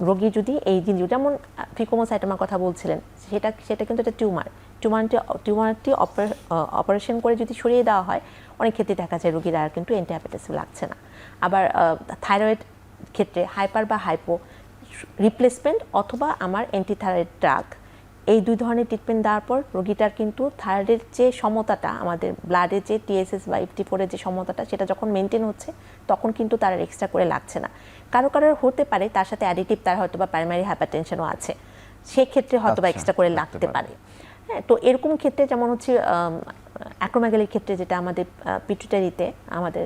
রোগী যদি এই জিনিস, যেমন ফিউক্রোমোসাইটোমার কথা বলছিলেন, সেটা কিন্তু একটা টিউমারটি অপারেশন করে যদি সরিয়ে দেওয়া হয়, অনেক ক্ষেত্রে দেখা যায় রোগীরা আর কিন্তু অ্যান্টিহাইপারটেনসিভ লাগছে না। আবার থাইরয়েড ক্ষেত্রে হাইপার বা হাইপো রিপ্লেসমেন্ট অথবা আমার অ্যান্টিথাইরয়েড ড্রাগ, এই 2 ধরনের ট্রিটমেন্ট দেওয়ার পর রোগীটার কিন্তু থাইরয়েডের যে সমতাটা, আমাদের ব্লাডের যে TSH বা FT4 এর যে সমতাটা, সেটা যখন মেনটেন হচ্ছে, তখন কিন্তু তার এক্সট্রা করে লাগছে না। কারো হতে পারে তার সাথে অ্যাডিটিভ, তার হয়তো বা প্রাইমারি হাইপারটেনশনও আছে, সেক্ষেত্রে হয়তো বা এক্সট্রা করে লাগতে পারে। হ্যাঁ, তো এরকম ক্ষেত্রে যেমন হচ্ছে অ্যাক্রোমেগালির ক্ষেত্রে, যেটা আমাদের পিটুইটারিতে, আমাদের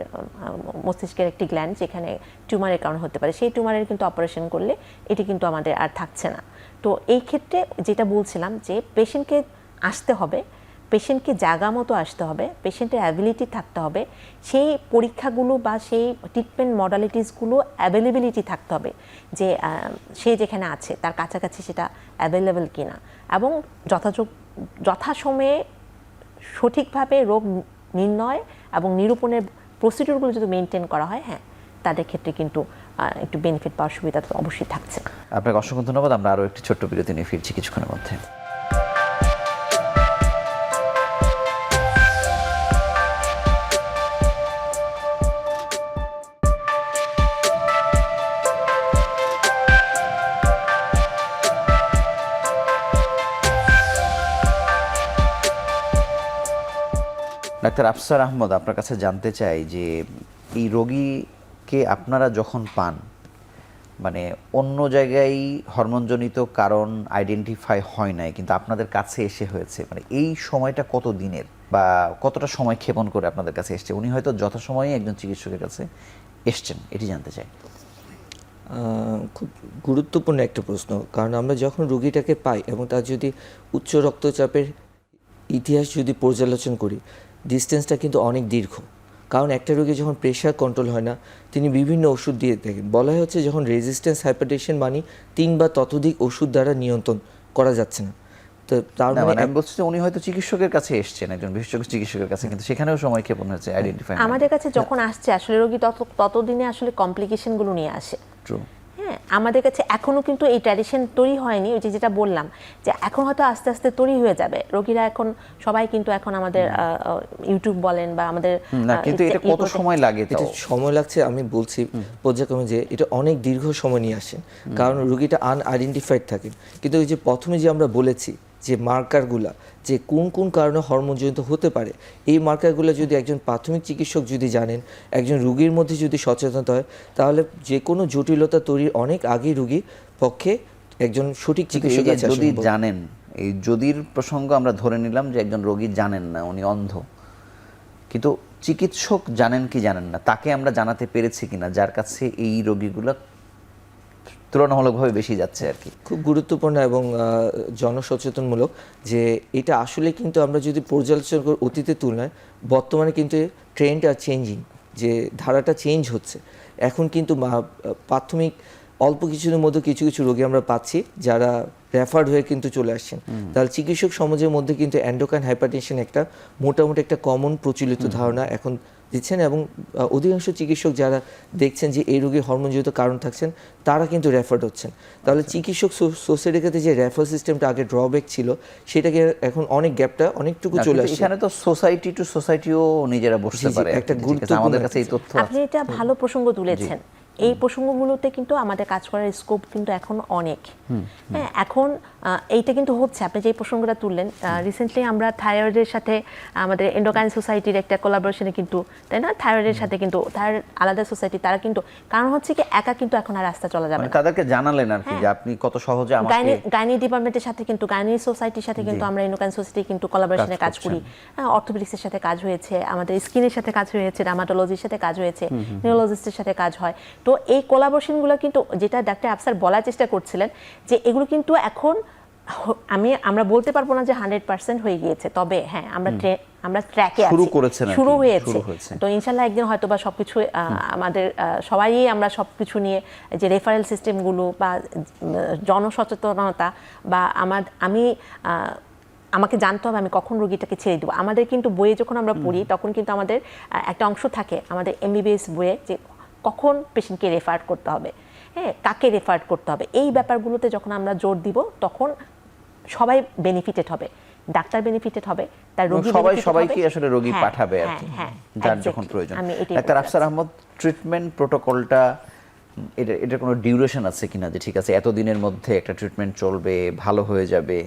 মস্তিষ্কের একটি গ্ল্যান্ড, যেখানে টিউমারের কারণ হতে পারে, সেই টিউমারের কিন্তু অপারেশন করলে এটি কিন্তু আমাদের আর থাকছে না। তো এই ক্ষেত্রে যেটা বলছিলাম, যে পেশেন্টকে আসতে হবে, পেশেন্টকে জায়গা মতো আসতে হবে, পেশেন্টের অ্যাবিলিটি থাকতে হবে, সেই পরীক্ষাগুলো বা সেই ট্রিটমেন্ট মডালিটিসগুলো অ্যাভেলেবিলিটি থাকতে হবে, যে সে যেখানে আছে তার কাছাকাছি সেটা অ্যাভেলেবেল কিনা, এবং যথাসময়ে সঠিকভাবে রোগ নির্ণয় এবং নিরূপণের প্রসিডিউরগুলো যদি মেনটেন করা হয়, হ্যাঁ, তাদের ক্ষেত্রে কিন্তু একটু বেনিফিট পাওয়ার সুবিধা তো অবশ্যই থাকছে। আপনাকে অসংখ্য ধন্যবাদ। আমরা আরও একটি ছোট্ট বিরতি নিয়ে ফিরছি কিছুক্ষণের মধ্যে। ডাক্তার আফসার আহমদ, আপনার কাছে জানতে চাই যে এই রোগীকে আপনারা যখন পান, মানে অন্য জায়গায় হরমোনজনিত কারণ আইডেন্টিফাই হয় নাই, কিন্তু আপনাদের কাছে এসে হয়েছে, মানে এই সময়টা কত দিনের বা কতটা সময় ক্ষেপণ করে আপনাদের কাছে এসছে? উনি হয়তো যথাসময়ে একজন চিকিৎসকের কাছে এসছেন, এটি জানতে চাই। খুব গুরুত্বপূর্ণ একটা প্রশ্ন, কারণ আমরা যখন রোগীটাকে পাই এবং তার যদি উচ্চ রক্তচাপের ইতিহাস যদি পর্যালোচনা করি, ডিস্টেন্সটা কিন্তু অনেক দীর্ঘ। কারণ একটা রোগী যখন প্রেশার কন্ট্রোল হয় না, তিনি বিভিন্ন ওষুধ দিয়ে থাকেন। বলা হচ্ছে যখন রেজিস্ট্যান্স হাইপারটেনশন মানে 3 বা ততোধিক ওষুধ দ্বারা নিয়ন্ত্রণ করা যাচ্ছে না, তো তার না, মানে মানে আমি বলছি যে উনি হয়তো চিকিৎসকের কাছে এসেছেন, একজন বিশেষজ্ঞ চিকিৎসকের কাছে, কিন্তু সেখানেও সময় ক্ষেপণ হয়েছে আইডেন্টিফাই। আমাদের কাছে যখন আসছে আসলে রোগী ততদিনে আসলে কমপ্লিকেশনগুলো নিয়ে আসে। ট্রু। হ্যাঁ, আমাদের কাছে এখনো কিন্তু এই ট্র্যাডিশন তৈরি হয়নি। ওই যে যেটা বললাম যে এখন হয়তো আস্তে আস্তে তৈরি হয়ে যাবে। রোগীরা এখন সবাই কিন্তু এখন আমাদের ইউটিউব বলেন বা আমাদের না, কিন্তু এটা কত সময় লাগে? এটা তাও সময় লাগছে, আমি বলছি পর্যায়ক্রমে যে এটা অনেক দীর্ঘ সময় নিয়ে আসেন, কারণ রোগীটা আনআইডেন্টিফাইড থাকেন। কিন্তু ওই যে প্রথমে যে আমরা বলেছি যে মার্কারগুলা, যে কোন কোন কারণে হরমোনজনিত হতে পারে, এই মার্কারগুলো যদি একজন প্রাথমিক চিকিৎসক যদি জানেন, একজন রোগীর মধ্যে যদি সচেতনতা হয়, তাহলে যে কোনো জটিলতা তৈরির অনেক আগেই রোগীর পক্ষে একজন সঠিক চিকিৎসক এই যে কাছে আসা যদি সম্ভব। জানেন, এই যদির প্রসঙ্গ আমরা ধরে নিলাম যে একজন রোগী জানেন না, উনি অন্ধ, কিন্তু চিকিৎসক জানেন কি জানেন না, তাকে আমরা জানাতে পেরেছি কিনা যার কাছে এই রোগীগুলো তুলনামূলকভাবে বেশি যাচ্ছে আর কি। খুব গুরুত্বপূর্ণ এবং জনসচেতনমূলক যে এটা আসলে কিন্তু আমরা যদি পর্যালোচনা করি অতীতের তুলনায়, বর্তমানে কিন্তু ট্রেন্ড আর চেঞ্জিং, যে ধারাটা চেঞ্জ হচ্ছে। এখন কিন্তু প্রাথমিক অল্প কিছুদিনের মধ্যে কিছু কিছু রোগী আমরা পাচ্ছি যারা রেফার্ড হয়ে কিন্তু চলে আসছেন। তাহলে চিকিৎসক সমাজের মধ্যে কিন্তু এন্ডোক্রাইন হাইপারটেনশন একটা মোটামুটি একটা কমন প্রচলিত ধারণা এখন দিচ্ছেন, এবং অধিকাংশ চিকিৎসক যারা দেখছেন যে এই রোগীর হরমোনজনিত কারণ থাকছেন, তারা কিন্তু রেফার্ড হচ্ছেন। তাহলে চিকিৎসক সোসাইটির ক্ষেত্রে যে রেফার সিস্টেমটা আগে ড্রব্যাক ছিল, সেটাকে এখন অনেক গ্যাপটা অনেকটুকু চলে আসছে। এখানে তো সোসাইটি টু সোসাইটিও নিজেরা বসতে পারে, একটা ঠিক আছে, গুরুত্বপূর্ণ আমাদের কাছে এই তথ্য আপনি এটা ভালো প্রসঙ্গ তুলেছেন। এই প্রসঙ্গগুলোতে কিন্তু আমাদের কাজ করার স্কোপ কিন্তু এখন অনেক। হ্যাঁ, এখন এইটা কিন্তু হচ্ছে। আপনি যে প্রসঙ্গটা তুললেন, রিসেন্টলি আমরা থাইরয়েডের সাথে আমাদের এন্ডোক্রাইন সোসাইটির একটা কোলাবোরেশনে কিন্তু, তাই না, থাইরয়েডের সাথে কিন্তু থাইরয়েড আলাদা সোসাইটি, তারা কিন্তু, কারণ হচ্ছে কি একা কিন্তু এখন আর রাস্তা চলা যাবে মানে না। তাদেরকে জানালেন আর কি যে আপনি কত সহজে আমাকে গাইনি ডিপার্টমেন্টের সাথে কিন্তু, গাইনি সোসাইটির সাথে কিন্তু আমরা এন্ডোক্রাইন সোসাইটি কিন্তু কোলাবোরেশনে কাজ করি। অর্থোপেডিক্সের সাথে কাজ হয়েছে, আমাদের স্কিনের সাথে কাজ হয়েছে, ডার্মাটোলজির সাথে কাজ হয়েছে, নিউরোলজিস্টের সাথে কাজ হয়। তো এই কোলাবোরেশনগুলো কিন্তু, যেটা ডাক্তার আফসার বলার চেষ্টা করছিলেন, যে এগুলো কিন্তু এখন আমরা বলতে পারবো না যে 100% হয়ে গিয়েছে, তবে হ্যাঁ আমরা ট্র্যাকে আছি, শুরু হয়েছে। তো ইনশাল্লাহ একদিন হয়তো বা সবকিছু আমাদের সবাই আমরা সবকিছু নিয়ে যে রেফারেল সিস্টেমগুলো বা জনসচেতনতা বা আমাকে জানতে হবে আমি কখন রোগীটাকে ছেড়ে দেবো। আমাদের কিন্তু বইয়ে যখন আমরা পড়ি, তখন কিন্তু আমাদের একটা অংশ থাকে আমাদের MBBS বইয়ে, যে কখন পেশেন্টকে রেফার করতে হবে, হ্যাঁ, কাকে রেফার করতে হবে। এই ব্যাপারগুলোতে যখন আমরা জোর দিব, তখন সবাই বেনিফিটেড হবে, ডাক্তার বেনিফিটেড হবে, তার রোগী সবাইকে আসলে রোগী পাঠাবে আর কি, যার যখন প্রয়োজন। ডাক্তার আফসার আহমদ, ট্রিটমেন্ট প্রোটোকলটা এটার কোনো ডিউরেশন আছে কিনা, যে ঠিক আছে এতদিনের মধ্যে একটা ট্রিটমেন্ট চলবে, ভালো হয়ে যাবে?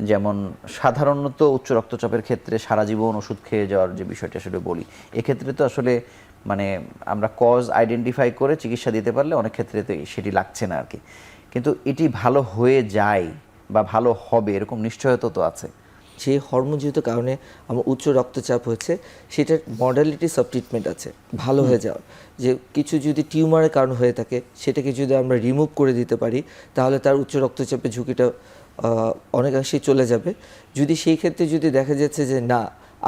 যেমন সাধারণত উচ্চ রক্তচাপের ক্ষেত্রে সারা জীবন ওষুধ খেয়ে যাওয়ার যে বিষয়টা আসলে বলি, এক্ষেত্রে তো আসলে মানে আমরা কজ আইডেন্টিফাই করে চিকিৎসা দিতে পারলে অনেক ক্ষেত্রে তো সেটি লাগছে না আর কি। কিন্তু এটি ভালো হয়ে যায় বা ভালো হবে এরকম নিশ্চয়তা তো আছে। যে হরমোনজনিত কারণে আমার উচ্চ রক্তচাপ হচ্ছে, সেটার মডালিটিস অফ ট্রিটমেন্ট আছে ভালো হয়ে যাওয়ার। যে কিছু যদি টিউমারের কারণ হয়ে থাকে, সেটাকে যদি আমরা রিমুভ করে দিতে পারি, তাহলে তার উচ্চ রক্তচাপের ঝুঁকিটা অনেকাংশেই চলে যাবে। যদি সেই ক্ষেত্রে যদি দেখা যাচ্ছে যে না,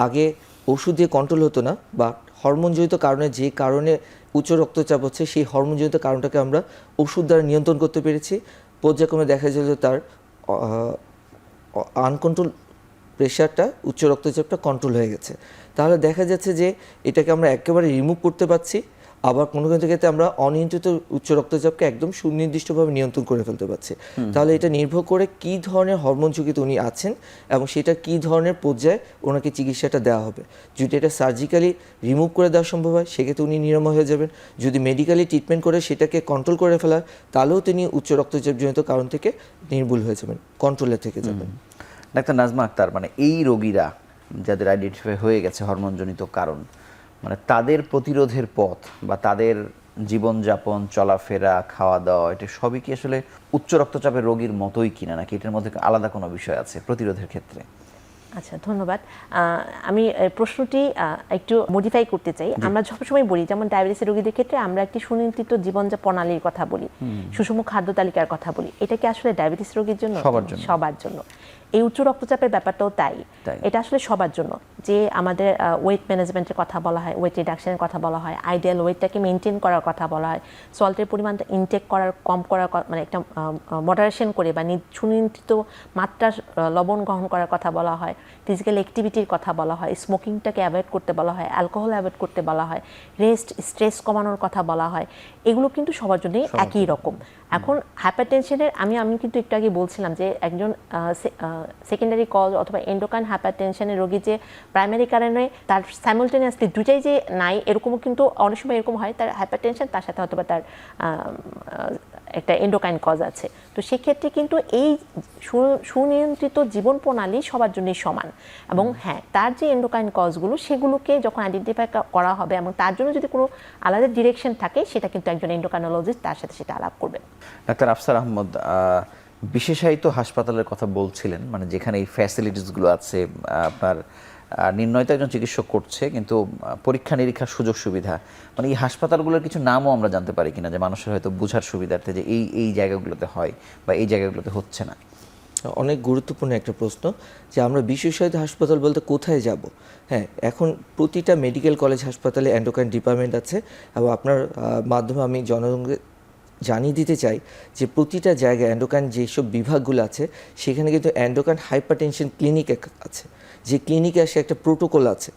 আগে ওষুধ দিয়ে কন্ট্রোল হতো না, বা হরমোনজনিত কারণে যে কারণে উচ্চ রক্তচাপ হচ্ছে, সেই হরমোনজনিত কারণটাকে আমরা ওষুধ দ্বারা নিয়ন্ত্রণ করতে পেরেছি, পর্যায়ক্রমে দেখা যায় যে তার আনকন্ট্রোল প্রেশারটা, উচ্চ রক্তচাপটা কন্ট্রোল হয়ে গেছে। তাহলে দেখা যাচ্ছে যে এটাকে আমরা একেবারে রিমুভ করতে পারছি, আবার কোনো কোনো ক্ষেত্রে আমরা অনিয়ন্ত্রিত উচ্চ রক্তচাপকে একদম সুনির্দিষ্টভাবে নিয়ন্ত্রণ করে ফেলতে পারছি। তাহলে এটা নির্ভর করে কী ধরনের হরমোন ঝুঁকিতে উনি আছেন এবং সেটা কী ধরনের পর্যায়ে ওনাকে চিকিৎসাটা দেওয়া হবে। যদি এটা সার্জিক্যালি রিমুভ করে দেওয়া সম্ভব হয়, সেক্ষেত্রে উনি নিরাময় হয়ে যাবেন। যদি মেডিকেলি ট্রিটমেন্ট করে সেটাকে কন্ট্রোল করে ফেলা, তাহলেও তিনি উচ্চ রক্তচাপজনিত কারণ থেকে নির্মূল হয়ে যাবেন, কন্ট্রোলে থেকে যাবেন। ডাক্তার নাজমা আক্তার, মানে এই রোগীরা যাদের আইডেন্টিফাই হয়ে গেছে হরমোনজনিত কারণ, মানে তাদের প্রতিরোধের পথ বা তাদের জীবনযাপন, চলাফেরা, খাওয়া দাওয়া, এটা সবই কি আসলে উচ্চ রক্তচাপের রোগীর মতোই কিনা, নাকি এটার মধ্যে আলাদা কোনো বিষয় আছে প্রতিরোধের ক্ষেত্রে? আচ্ছা, ধন্যবাদ। আমি প্রশ্নটি একটু মডিফাই করতে চাই। আমরা সবসময় বলি, যেমন ডায়াবেটিসের রোগীদের ক্ষেত্রে আমরা একটি সুনিয়ন্ত্রিত জীবনযাপন প্রণালীর কথা বলি, সুষম খাদ্য তালিকার কথা বলি। এটা কি আসলে ডায়াবেটিস রোগীর জন্য? সবার জন্য। সবার জন্য। এই উচ্চ রক্তচাপের ব্যাপারটাও তাই। এটা আসলে সবার জন্য, যে আমাদের ওয়েট ম্যানেজমেন্টের কথা বলা হয়, ওয়েট রিডাকশনের কথা বলা হয়, আইডিয়াল ওয়েটটাকে মেনটেন করার কথা বলা হয়, সল্টের পরিমাণ ইনটেক করার কম করার মানে একটা মডারেশন করে বা সুনিয়ন্ত্রিত মাত্রার লবণ গ্রহণ করার কথা বলা হয়, ফিজিক্যাল অ্যাক্টিভিটির কথা বলা হয়, স্মোকিংটাকে অ্যাভয়েড করতে বলা হয়, অ্যালকোহল অ্যাভয়েড করতে বলা হয়, রেস্ট স্ট্রেস কমানোর কথা বলা হয়। এগুলো কিন্তু সবার জন্যই একই রকম। এখন হাইপারটেনশনের আমি কিন্তু একটু আগে বলছিলাম যে একজন সেকেন্ডারি কজ অথবা এন্ডোক্রাইন হাইপারটেনশনের রোগী যে প্রাইমারি কারণে তার সাইমultaneously দুইটাই যে নাই এরকমও কিন্তু অনেক সময় এরকম হয়, তার হাইপারটেনশন তার সাথে হয়তো বা তার একটা এন্ডোক্রাইন কজ আছে। তো সেক্ষেত্রে কিন্তু এই সুনিয়ন্ত্রিত জীবন প্রণালী সবার জন্যই সমান। এবং হ্যাঁ, তার যে এন্ডোক্রাইন কজগুলো সেগুলোকে যখন আইডেন্টিফাই করা হবে এবং তার জন্য যদি কোনো আলাদা ডিরেকশন থাকে, সেটা কিন্তু একজন এন্ডোক্রাইনোলজিস্ট তার সাথে সেটা আলাপ করবেন। ডাক্তার আফসার আহমদ, বিশেষায়িত হাসপাতালের কথা বলছিলেন, মানে যেখানে এই ফ্যাসিলিটিসগুলো আছে, আপনার নির্ণয় তো একজন চিকিৎসক করছে, কিন্তু পরীক্ষা নিরীক্ষার সুযোগ সুবিধা, মানে এই হাসপাতালগুলোর কিছু নামও আমরা জানতে পারি কিনা, যে মানুষের হয়তো বোঝার সুবিধার্থে যে এই জায়গাগুলোতে হয় বা এই জায়গাগুলোতে হচ্ছে না। অনেক গুরুত্বপূর্ণ একটা প্রশ্ন, যে আমরা বিশেষায়িত হাসপাতাল বলতে কোথায় যাব। হ্যাঁ, এখন প্রতিটা মেডিকেল কলেজ হাসপাতালে এন্ডোক্রাইন ডিপার্টমেন্ট আছে, এবং আপনার মাধ্যমে আমি জনগণকে জানিয়ে দিতে চাই যে প্রতিটা জায়গায় এন্ডোক্রাইন যেসব বিভাগগুলো আছে সেখানে কিন্তু এন্ডোক্রাইন হাইপারটেনশন ক্লিনিক আছে, যে ক্লিনিকে আসে একটা প্রোটোকল আছে।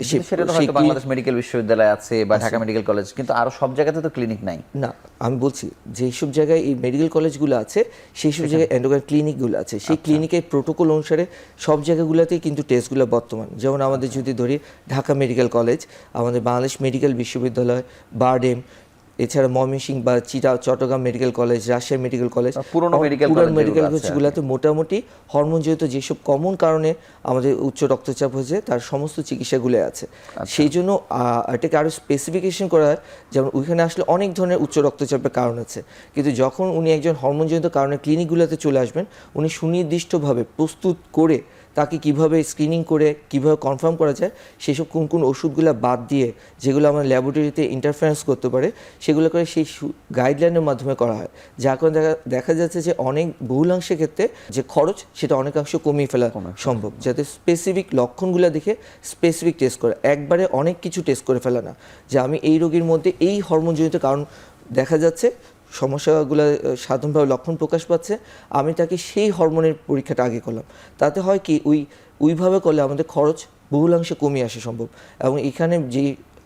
সেটা তো হয়তো বাংলাদেশ মেডিকেল বিশ্ববিদ্যালয় আছে বা ঢাকা মেডিকেল কলেজ, কিন্তু আরো সব জায়গাতে তো ক্লিনিক নাই। না, আমি বলছি যেসব জায়গায় এই মেডিকেল কলেজগুলো আছে সেই সব জায়গায় এন্ডোক্রাইন ক্লিনিকগুলো আছে, সেই ক্লিনিকের প্রোটোকল অনুসারে সব জায়গাগুলোতেই কিন্তু টেস্টগুলো বর্তমান। যেমন আমাদের যদি ধরি ঢাকা মেডিকেল কলেজ, আমাদের বাংলাদেশ মেডিকেল বিশ্ববিদ্যালয়, বারডেম, এছাড়া ময়মনসিংহ বা Chittagong medical college, Rajshahi medical college, পুরনো মেডিকেল কলেজগুলোতে মোটামুটি হরমোনজনিত যেসব কমন কারণে আমাদের উচ্চ রক্তচাপ হয়েছে তার সমস্ত চিকিৎসাগুলো আছে। সেই জন্য এটাকে আরও স্পেসিফিকেশন করা হয়, যেমন ওইখানে আসলে অনেক ধরনের উচ্চ রক্তচাপের কারণ আছে, কিন্তু যখন উনি একজন হরমোনজনিত কারণে ক্লিনিকগুলোতে চলে আসবেন, উনি সুনির্দিষ্টভাবে প্রস্তুত করে তাকে কিভাবে স্ক্রিনিং করে কিভাবে কনফার্ম করা যায়, সেসব কোন কোন ওষুধগুলো বাদ দিয়ে যেগুলো আমার ল্যাবরেটরিতে ইন্টারফারেন্স করতে পারে সেগুলো করে সেই গাইডলাইনের মাধ্যমে করা হয়, যার কারণে দেখা যাচ্ছে যে অনেক বহুলাংশের ক্ষেত্রে যে খরচ সেটা অনেকাংশ কমিয়ে ফেলা সম্ভব, যাতে স্পেসিফিক লক্ষণগুলো দেখে স্পেসিফিক টেস্ট করে, একবারে অনেক কিছু টেস্ট করে ফেলা না, যে আমি এই রোগীর মধ্যে এই হরমোনজনিত কারণ দেখা যাচ্ছে, সমস্যাগুলো সাধারণভাবে লক্ষণ প্রকাশ পাচ্ছে, আমি তাকে সেই হরমোনের পরীক্ষাটা আগে করলাম। তাতে হয় কি, ওইভাবে করলে আমাদের খরচ বহুলাংশে কমিয়ে আসা সম্ভব। এবং এখানে যে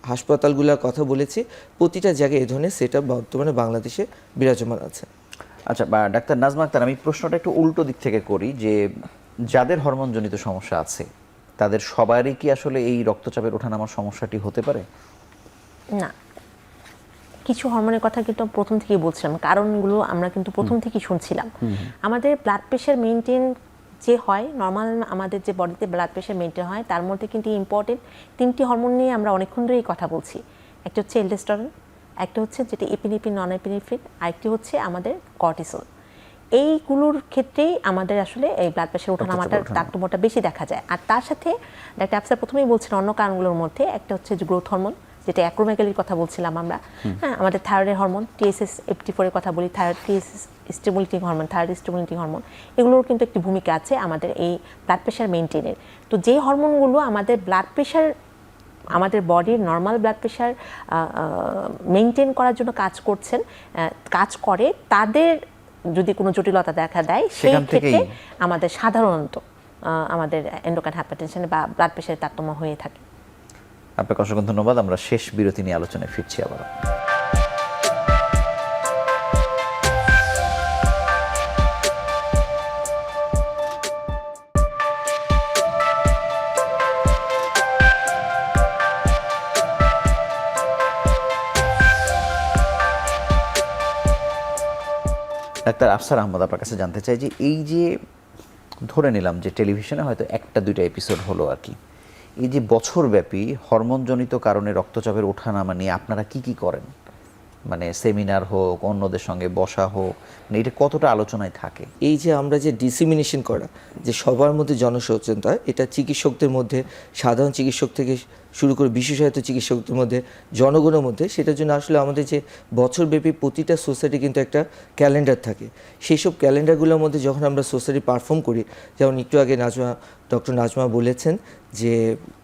হাসপাতালগুলোর কথা বলেছি প্রতিটা জায়গায় এই ধরনের সেটআপ বর্তমানে বাংলাদেশে বিরাজমান আছে। আচ্ছা, ডাক্তার নাজমা আক্তার, আমি প্রশ্নটা একটু উল্টো দিক থেকে করি, যে যাদের হরমোনজনিত সমস্যা আছে তাদের সবারই কি আসলে এই রক্তচাপের ওঠানামার সমস্যাটি হতে পারে? না, কিছু হরমোনের কথা কিন্তু প্রথম থেকেই বলছিলাম, কারণগুলো আমরা কিন্তু প্রথম থেকেই শুনছিলাম। আমাদের ব্লাড প্রেশার মেনটেন যে হয় নর্মাল, আমাদের যে বডিতে ব্লাড প্রেশার মেনটেন হয় তার মধ্যে কিন্তু ইম্পর্টেন্ট তিনটি হরমোন নিয়ে আমরা অনেকক্ষণ ধরেই কথা বলছি। একটা হচ্ছে এলডোস্টেরন, একটা হচ্ছে যেটা এপিনেফ্রিন নন এপিনেফ্রিন, আরেকটি হচ্ছে আমাদের কর্টিসল। এইগুলোর ক্ষেত্রেই আমাদের আসলে এই ব্লাড প্রেশার ওঠানামাটার তারতম্যটা বেশি দেখা যায়। আর তার সাথে ডাক্তার আফসার প্রথমেই বলছেন অন্য কারণগুলোর মধ্যে একটা হচ্ছে যে গ্রোথ হরমোন, যেটা অ্যাক্রোমেগালির কথা বলছিলাম আমরা, হ্যাঁ, আমাদের থাইরয়েড হরমোন TSS FT4 এর কথা বলি, thyroid TSS stimulating hormone, thyroid stimulating hormone, এগুলোর কিন্তু একটি ভূমিকা আছে আমাদের এই ব্লাড প্রেশার মেনটেনের। তো যে হরমোনগুলো আমাদের ব্লাড প্রেশার, আমাদের বডির নর্মাল ব্লাড প্রেশার মেনটেন করার জন্য কাজ করে, তাদের যদি কোনো জটিলতা দেখা দেয় সেই ক্ষেত্রে আমাদের সাধারণত আমাদের এন্ডোক্রাইন হাইপারটেনশন বা ব্লাড প্রেশারের তারতম্য হয়ে থাকে। আপনাকে অসংখ্য ধন্যবাদ। আমরা শেষ বিরতি নিয়ে আলোচনায় ফিরছি আবার। ডাক্তার আফসার আহমদ, আপনার কাছে জানতে চাই যে এই যে ধরে নিলাম যে টেলিভিশনে হয়তো একটা দুইটা এপিসোড হলো আর কি, এই যে বছরব্যাপী হরমোনজনিত কারণে রক্তচাপের ওঠানামা নিয়ে আপনারা কি কি করেন? মানে সেমিনার হোক, অন্যদের সঙ্গে বসা হোক, মানে এটা কতটা আলোচনায় থাকে? এই যে আমরা যে ডিসিমিনেশন করা, যে সবার মধ্যে জনসচেতনতা, এটা চিকিৎসকদের মধ্যে, সাধারণ চিকিৎসক থেকে শুরু করে বিশেষায়িত চিকিৎসকদের মধ্যে, জনগণের মধ্যে, সেটার জন্য আসলে আমাদের যে বছরব্যাপী প্রতিটা সোসাইটি কিন্তু একটা ক্যালেন্ডার থাকে। সেই সব ক্যালেন্ডারগুলোর মধ্যে যখন আমরা সোসাইটি পারফর্ম করি, যেমন একটু আগে ডক্টর নাজমা বলেছেন যে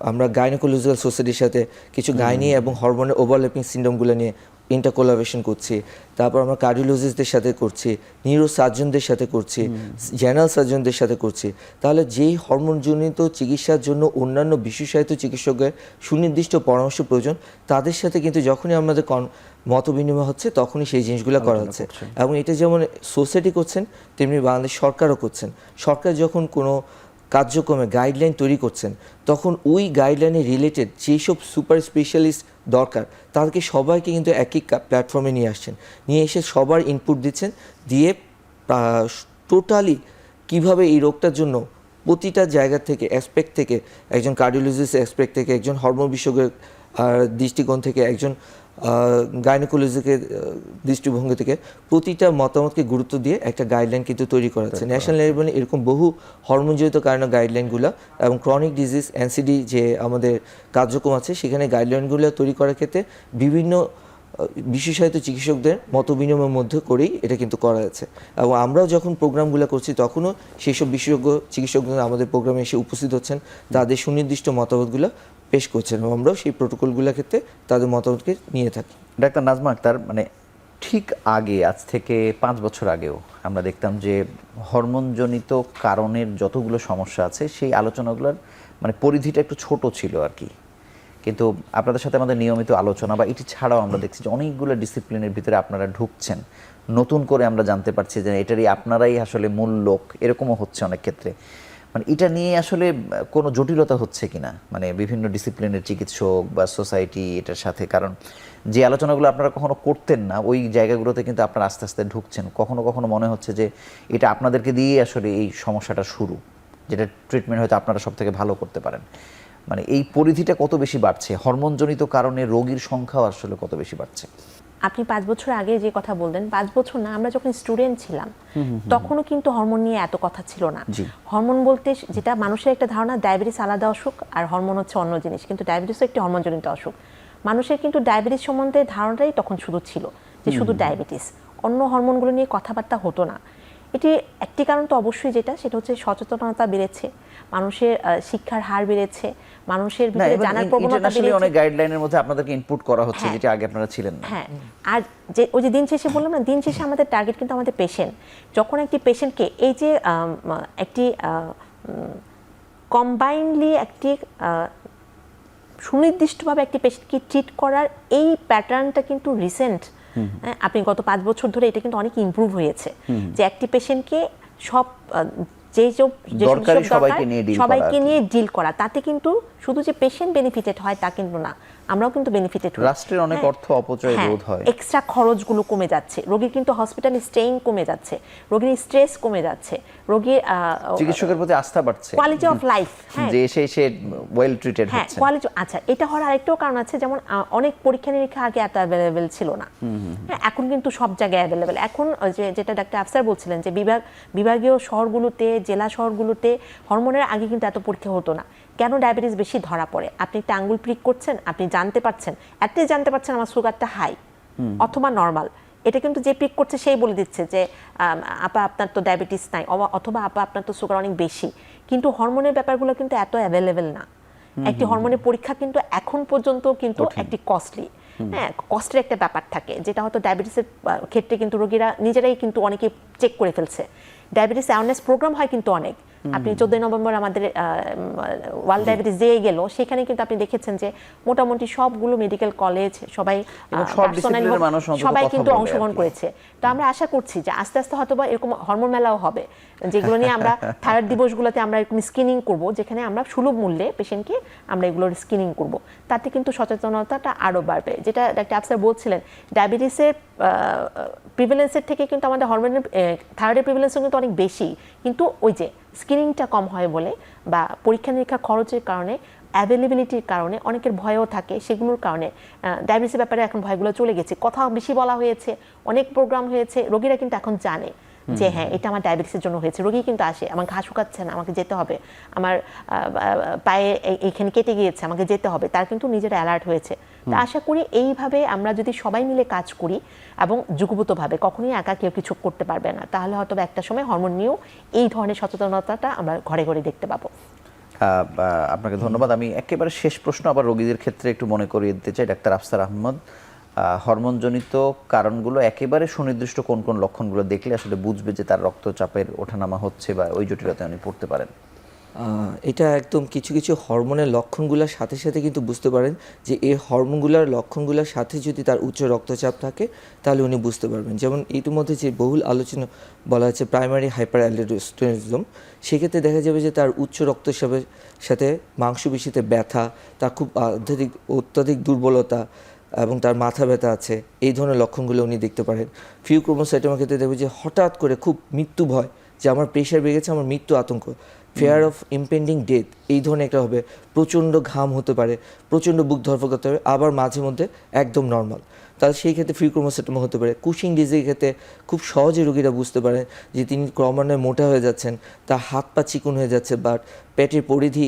আমরা গাইনোকোলজিক্যাল সোসাইটির সাথে কিছু গাইনি এবং হরমোনের ওভারল্যাপিং সিন্ড্রোমগুলো নিয়ে ইন্টারকোলাবোরেশন করছি, তারপর আমরা কার্ডিওলজিস্টদের সাথে করছি, নিউরো সার্জনদের সাথে করছি, জেনারেল সার্জনদের সাথে করছি। তাহলে যেই হরমোনজনিত চিকিৎসার জন্য অন্যান্য বিশেষায়িত চিকিৎসকের সুনির্দিষ্ট পরামর্শ প্রয়োজন, তাদের সাথে কিন্তু যখনই আমাদের মত বিনিময় হচ্ছে তখনই সেই জিনিসগুলো করা হচ্ছে। এবং এটা যেমন সোসাইটি করছেন, তেমনি বাংলাদেশ সরকারও করছেন। সরকার যখন কোনো কার্যক্রমে গাইডলাইন তৈরি করছেন, তখন ওই গাইডলাইনে রিলেটেড যেসব সুপার স্পেশালিস্ট দরকার, তাদেরকে সবাইকে কিন্তু একই প্ল্যাটফর্মে নিয়ে আসছেন, নিয়ে এসে সবার ইনপুট দিচ্ছেন, দিয়ে টোটালি কিভাবে এই রোগটার জন্য প্রতিটা জায়গা থেকে, অ্যাসপেক্ট থেকে, একজন কার্ডিওলজিস্ট অ্যাসপেক্ট থেকে, একজন হরমোন বিশেষজ্ঞের দৃষ্টিকোণ থেকে, একজন গাইনোকোলজিকের দৃষ্টিভঙ্গি থেকে, প্রতিটা মতামতকে গুরুত্ব দিয়ে একটা গাইডলাইন কিন্তু তৈরি করা হচ্ছে। ন্যাশনাল লেভেলে এরকম বহু হরমোনজনিত কারণে গাইডলাইনগুলো এবং ক্রনিক ডিজিজ এনসিডি যে আমাদের কার্যক্রম আছে, সেখানে গাইডলাইনগুলো তৈরি করার ক্ষেত্রে বিভিন্ন বিশেষায়িত চিকিৎসকদের মত বিনিময়ের মধ্যে করেই এটা কিন্তু করা যাচ্ছে। এবং আমরাও যখন প্রোগ্রামগুলো করছি, তখনও সেই সব বিশেষজ্ঞ চিকিৎসকরা আমাদের প্রোগ্রামে এসে উপস্থিত হচ্ছেন, তাদের সুনির্দিষ্ট মতামতগুলো পেশ করছেন এবং আমরাও সেই প্রোটোকলগুলোর ক্ষেত্রে তাদের মতামতকে নিয়ে থাকি। ডাক্তার নাজমা আক্তার, মানে ঠিক আগে, আজ থেকে 5 বছর আগেও আমরা দেখতাম যে হরমোনজনিত কারণের যতগুলো সমস্যা আছে সেই আলোচনাগুলোর মানে পরিধিটা একটু ছোট ছিল আর কি। কিন্তু আপনাদের সাথে আমাদের নিয়মিত আলোচনা বা এটি ছাড়াও আমরা দেখছি যে অনেকগুলো ডিসিপ্লিনের ভিতরে আপনারা ঢুকছেন, নতুন করে আমরা জানতে পারছি যে এটারই আপনারাই আসলে মূল লোক, এরকমও হচ্ছে অনেক ক্ষেত্রে। মানে এটা নিয়ে আসলে কোনো জটিলতা হচ্ছে কিনা, মানে বিভিন্ন ডিসিপ্লিনের চিকিৎসক বা সোসাইটি এটার সাথে? কারণ যে আলোচনাগুলো আপনারা কখনো করতেন না, ওই জায়গাগুলোতে কিন্তু আপনারা আস্তে আস্তে ঢুকছেন। কখনো কখনো মনে হচ্ছে যে এটা আপনাদেরকে দিয়েই আসলে এই সমস্যাটা শুরু, যেটা ট্রিটমেন্ট হয়তো আপনারা সব থেকে ভালো করতে পারেন। মানে এই পরিধিটা কত বেশি বাড়ছে, হরমোনজনিত কারণে রোগীর সংখ্যাও আসলে কত বেশি বাড়ছে? আপনি 5 বছর আগে যে কথা বললেন, 5 বছর না, আমরা যখন স্টুডেন্ট ছিলাম তখনও কিন্তু হরমোন নিয়ে এত কথা ছিল না। হরমোন বলতে যেটা মানুষের একটা ধারণা, ডায়াবেটিস আলাদা অসুখ আর হরমোন হচ্ছে অন্য জিনিস, কিন্তু ডায়াবেটিসও একটি হরমোনজনিত অসুখ। মানুষের কিন্তু ডায়াবেটিস সম্বন্ধে ধারণাটাই তখন শুধু ছিল যে শুধু ডায়াবেটিস, অন্য হরমোনগুলো নিয়ে কথাবার্তা হতো না। এটি একটি কারণ তো অবশ্যই, সেটা হচ্ছে সচেতনতা বেড়েছে, মানুষের শিক্ষার হার বেড়েছে, মানুষের ভিতরে জানার প্রবণতা বেড়েছে। অনেক গাইডলাইনের মধ্যে আপনাদেরকে ইনপুট করা হচ্ছে, যেটা আগে আপনারা ছিলেন না। হ্যাঁ, আর যে ওই যে দিন শেষে বললাম না, দিন শেষে আমাদের টার্গেট কিন্তু আমাদের পেশেন্ট। যখন একটি পেশেন্টকে এই যে একটি কম্বাইনলি একটি সুনির্দিষ্টভাবে একটি পেশেন্টকে ট্রিট করার এই প্যাটার্নটা কিন্তু রিসেন্ট। আপনি গত 5 বছর ধরে এটা কিন্তু অনেক ইমপ্রুভ হয়েছে, যে একটি পেশেন্টকে সব সবাইকে নিয়ে ডিল করা, তাতে কিন্তু শুধু যে পেশেন্ট বেনিফিটেড হয় তা কিন্তু না, আমরাও কিন্তু বেনিফিটেড হই। রাষ্ট্রের অনেক অর্থ অপচয় রোধ হয়, এক্সট্রা খরচগুলো কমে যাচ্ছে, রোগীর কিন্তু হসপিটালে স্টেইং কমে যাচ্ছে, রোগীর স্ট্রেস কমে যাচ্ছে, রোগীর চিকিৎসকের প্রতি আস্থা বাড়ছে, কোয়ালিটি অফ লাইফ, যে এসে ওয়েল ট্রিটেড হচ্ছে। কোয়ালিটি, আচ্ছা, এটা হওয়ার আরেকটাও কারণ আছে, যেমন অনেক পরীক্ষা নিরীক্ষা আগে এত অ্যাভেলেবেল ছিল না, এখন কিন্তু সব জায়গায় অ্যাভেলেবেল। এখন যেটা ডাক্তার আফসার বলছিলেন যে বিভাগীয় শহরগুলোতে, জেলা শহরগুলোতে হরমোনের আগে কিন্তু এত পরীক্ষা হতো না। কেন ডায়াবেটিস বেশি ধরা পড়ে? আপনি একটা আঙ্গুল প্রিক করছেন, আপনি জানতে পারছেন, অ্যাটলিস্ট জানতে পারছেন আমার সুগারটা হাই অথবা নর্মাল। এটা কিন্তু যে প্রিক করছে সেই বলে দিচ্ছে যে আপা আপনার তো ডায়াবেটিস নাই, অথবা আপা আপনার তো সুগার অনেক বেশি। কিন্তু হরমোনের ব্যাপারগুলো কিন্তু এত অ্যাভেলেবেল না। একটি হরমোনের পরীক্ষা কিন্তু এখন পর্যন্ত কিন্তু একটি কস্টলি, কস্টের একটা ব্যাপার থাকে, যেটা হয়তো ডায়াবেটিসের ক্ষেত্রে কিন্তু রোগীরা নিজেরাই কিন্তু অনেকে চেক করে ফেলছে। ডায়াবেটিস অ্যাওয়ারনেস প্রোগ্রাম হয় কিন্তু অনেক। আপনি 14 নভেম্বর আমাদের ওয়ার্ল্ড ডায়াবেটিস ডে গেল, সেখানে কিন্তু আপনি দেখেছেন যে মোটামুটি সবগুলো মেডিকেল কলেজ, সবাই কিন্তু অংশগ্রহণ করেছে। তো আমরা আশা করছি যে আস্তে আস্তে হয়তো বা এরকম হরমোন মেলাও হবে, যেগুলো নিয়ে আমরা থার্ড দিবসগুলোতে আমরা এরকম স্ক্রিনিং করব, যেখানে আমরা সুলভ মূল্যে পেশেন্টকে আমরা এগুলোর স্ক্রিনিং করব। তাতে কিন্তু সচেতনতাটা আরও বাড়বে। যেটা ডাক্তার আফসার বলছিলেন, ডায়াবেটিসের প্রিভ্যালেন্সের থেকে কিন্তু আমাদের হরমোনের থাইরয়েডের প্রিভ্যালেন্সও কিন্তু অনেক বেশি, কিন্তু ওই যে স্ক্রিনিংটা কম হয় বলে বা পরীক্ষা নিরীক্ষার খরচের কারণে অ্যাভেলেবিলিটির কারণে অনেকের ভয়ও থাকে, সেগুলোর কারণে ডায়াবেটিসের ব্যাপারে এখন ভয়গুলো চলে গেছে, কথা বেশি বলা হয়েছে, অনেক প্রোগ্রাম হয়েছে, রোগীরা কিন্তু এখন জানে যে হ্যাঁ এটা আমার ডায়াবেটিসের জন্য হয়েছে। রোগী কিন্তু আসে, আমার ঘা শুকাচ্ছে না, আমাকে যেতে হবে, আমার পায়ে এইখানে কেটে গিয়েছে, আমাকে যেতে হবে, তার কিন্তু নিজেরা অ্যালার্ট হয়েছে। তা আশা করি এইভাবে আমরা যদি সবাই মিলে কাজ করি এবং যুগপতভাবে, কখনোই একা কেউ কিছু করতে পারবে না, তাহলে হয়তো একটা সময় হরমোন নিয়েও এই ধরনের সচেতনতাটা আমরা ঘরে ঘরে দেখতে পাবো। আপনাকে ধন্যবাদ। আমি একেবারে শেষ প্রশ্ন আবার রোগীদের ক্ষেত্রে একটু মনে করিয়ে দিতে চাই। ডাক্তার আফসার আহমদ, হরমোনজনিত কারণগুলো একেবারে সুনির্দিষ্ট কোন কোন লক্ষণগুলো দেখলে আসলে বুঝবে যে তার রক্তচাপের ওঠানামা হচ্ছে বা ওই জটিলতায় উনি পড়তে পারেন? এটা একদম কিছু কিছু হরমোনের লক্ষণগুলোর সাথে সাথে কিন্তু বুঝতে পারেন যে এই হরমোনগুলোর লক্ষণগুলোর সাথে যদি তার উচ্চ রক্তচাপ থাকে তাহলে উনি বুঝতে পারবেন। যেমন ইতিমধ্যে যে বহুল আলোচনা বলা হচ্ছে প্রাইমারি হাইপার অ্যালডোস্টেরনিজম, সেক্ষেত্রে দেখা যাবে যে তার উচ্চ রক্তচাপের সাথে মাংসপেশিতে ব্যথা, তার খুব অত্যাধিক দুর্বলতা এবং তার মাথা ব্যথা আছে, এই ধরনের লক্ষণগুলো উনি দেখতে পারেন। ফিউক্রোমোসাইটোমার ক্ষেত্রে দেখবে যে হঠাৎ করে খুব মৃত্যু ভয়, যে আমার প্রেশার বেড়ে গেছে, আমার মৃত্যু আতঙ্ক, ফেয়ার অফ ইম্পেন্ডিং ডেথ, এই ধরনের একটা হবে। প্রচণ্ড ঘাম হতে পারে, প্রচণ্ড বুক ধরফর করতে হবে, আবার মাঝে মধ্যে একদম নর্মাল। তাহলে সেই ক্ষেত্রে ফিউক্রোমোসাইটোমা হতে পারে। কুশিং ডিজিজের ক্ষেত্রে খুব সহজে রোগীরা বুঝতে পারেন যে তিনি ক্রমান্বয়ে মোটা হয়ে যাচ্ছেন, তার হাত পা চিকন হয়ে যাচ্ছে, বাট পেটের পরিধি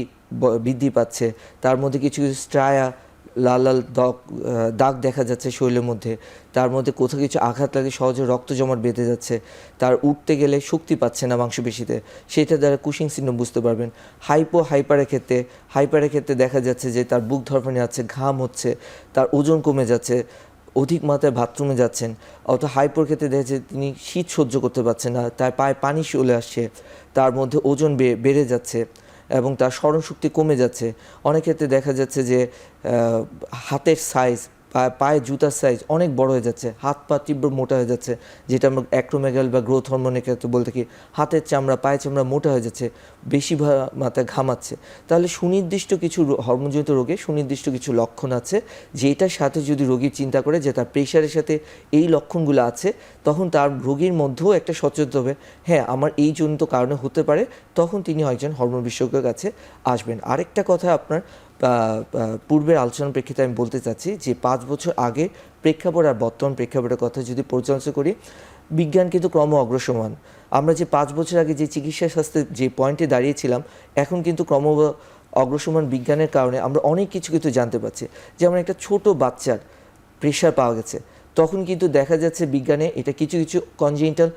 বৃদ্ধি পাচ্ছে, তার মধ্যে কিছু কিছু স্ট্রায়া লাল লাল দাগ দেখা যাচ্ছে শরীরের মধ্যে, তার মধ্যে কোথাও কিছু আঘাত লাগে সহজে রক্ত জমাট বেঁধে যাচ্ছে, তার উঠতে গেলে শক্তি পাচ্ছে না মাংসপেশিতে, সেটা দ্বারা কুশিং সিনড্রোম বুঝতে পারবেন। হাইপারের ক্ষেত্রে দেখা যাচ্ছে যে তার বুক ধরফরানি আছে, ঘাম হচ্ছে, তার ওজন কমে যাচ্ছে, অধিক মাত্রায় বাথরুমে যাচ্ছেন। অথবা হাইপোর ক্ষেত্রে দেখা যাচ্ছে তিনি শীত সহ্য করতে পারছেন না, তার পায়ে পানি চলে আসছে, তার মধ্যে ওজন বেড়ে যাচ্ছে এবং তার স্মরণশক্তি কমে যাচ্ছে। অনেক ক্ষেত্রে দেখা যাচ্ছে যে হাতের সাইজ, পায়ের জুতার সাইজ অনেক বড় হয়ে যাচ্ছে, হাত পা তীব্র মোটা হয়ে যাচ্ছে, যেটা আমরা অ্যাক্রোমেগাল বা গ্রোথ হরমোনের ক্ষেত্রে বলতে কি, হাতের চামড়া পায়ের চামড়া মোটা হয়ে যাচ্ছে, বেশি মাত্রায় ঘামাচ্ছে। তাহলে সুনির্দিষ্ট কিছু হরমোনজনিত রোগে সুনির্দিষ্ট কিছু লক্ষণ আছে, যেটার সাথে যদি রোগী চিন্তা করে যে তার প্রেশারের সাথে এই লক্ষণগুলো আছে, তখন তার রোগীর মধ্যেও একটা সচেতন হবে, হ্যাঁ আমার এই জনিত কারণে হতে পারে, তখন তিনি একজন হরমোন বিশেষজ্ঞের কাছে আসবেন। আরেকটা কথা আপনার পূর্বের আলোচনার প্রেক্ষিতে আমি বলতে চাচ্ছি যে 5 বছর আগে প্রেক্ষাপট আর বর্তমান প্রেক্ষাপটের কথা যদি পর্যালোচনা করি, বিজ্ঞান কিন্তু ক্রম অগ্রসমান। আমরা যে 5 বছর আগে যে চিকিৎসা শাস্ত্রে যে পয়েন্টে দাঁড়িয়েছিলাম, এখন কিন্তু ক্রম অগ্রসমান বিজ্ঞানের কারণে আমরা অনেক কিছু কিন্তু জানতে পারছি। যেমন একটা ছোট বাচ্চার প্রেশার পাওয়া গেছে, তখন কিন্তু দেখা যাচ্ছে বিজ্ঞানে এটা কিছু কিছু কনজেনিটাল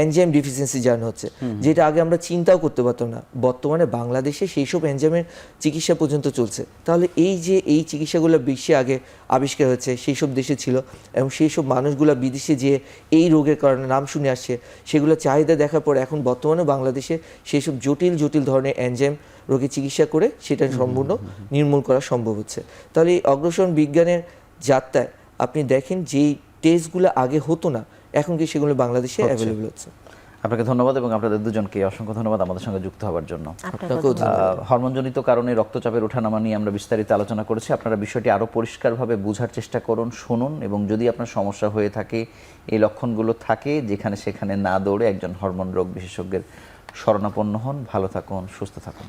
এনজাইম ডিফিসিয়েন্সি জানা হচ্ছে, যেটা আগে আমরা চিন্তাও করতে পারতাম না। বর্তমানে বাংলাদেশে সেই সব এনজাইমের চিকিৎসা পর্যন্ত চলছে। তাহলে এই যে এই চিকিৎসাগুলো বিশ্বে আগে আবিষ্কার হয়েছে, সেই সব দেশে ছিল, এবং সেই সব মানুষগুলো বিদেশে যে এই রোগের কারণে নাম শুনে আসছে, সেগুলো চাহিদা দেখার পর এখন বর্তমানে বাংলাদেশে সেই সব জটিল জটিল ধরনের এনজাইম রোগের চিকিৎসা করে সেটা সম্পূর্ণ নির্মূল করা সম্ভব হচ্ছে। তাহলে এই অগ্রসর বিজ্ঞানের যাত্রায় আপনি দেখেন যেই টেস্টগুলো আগে হতো না, এখন কি সেগুলো বাংলাদেশে অ্যাভেলেবল হচ্ছে। আপনাকে ধন্যবাদ এবং আপনাদের দুজনকে অসংখ্য ধন্যবাদ আমাদের সঙ্গে যুক্ত হওয়ার জন্য। আপনাকেও ধন্যবাদ। হরমোনজনিত কারণে রক্তচাপের ওঠানামা নিয়ে আমরা বিস্তারিত আলোচনা করেছি। আপনারা বিষয়টি আরও পরিষ্কারভাবে বোঝার চেষ্টা করুন, শুনুন, এবং যদি আপনার সমস্যা হয়ে থাকে, এই লক্ষণগুলো থাকে, যেখানে সেখানে না দৌড়ে একজন হরমোন রোগ বিশেষজ্ঞের শরণাপন্ন হন। ভালো থাকুন, সুস্থ থাকুন।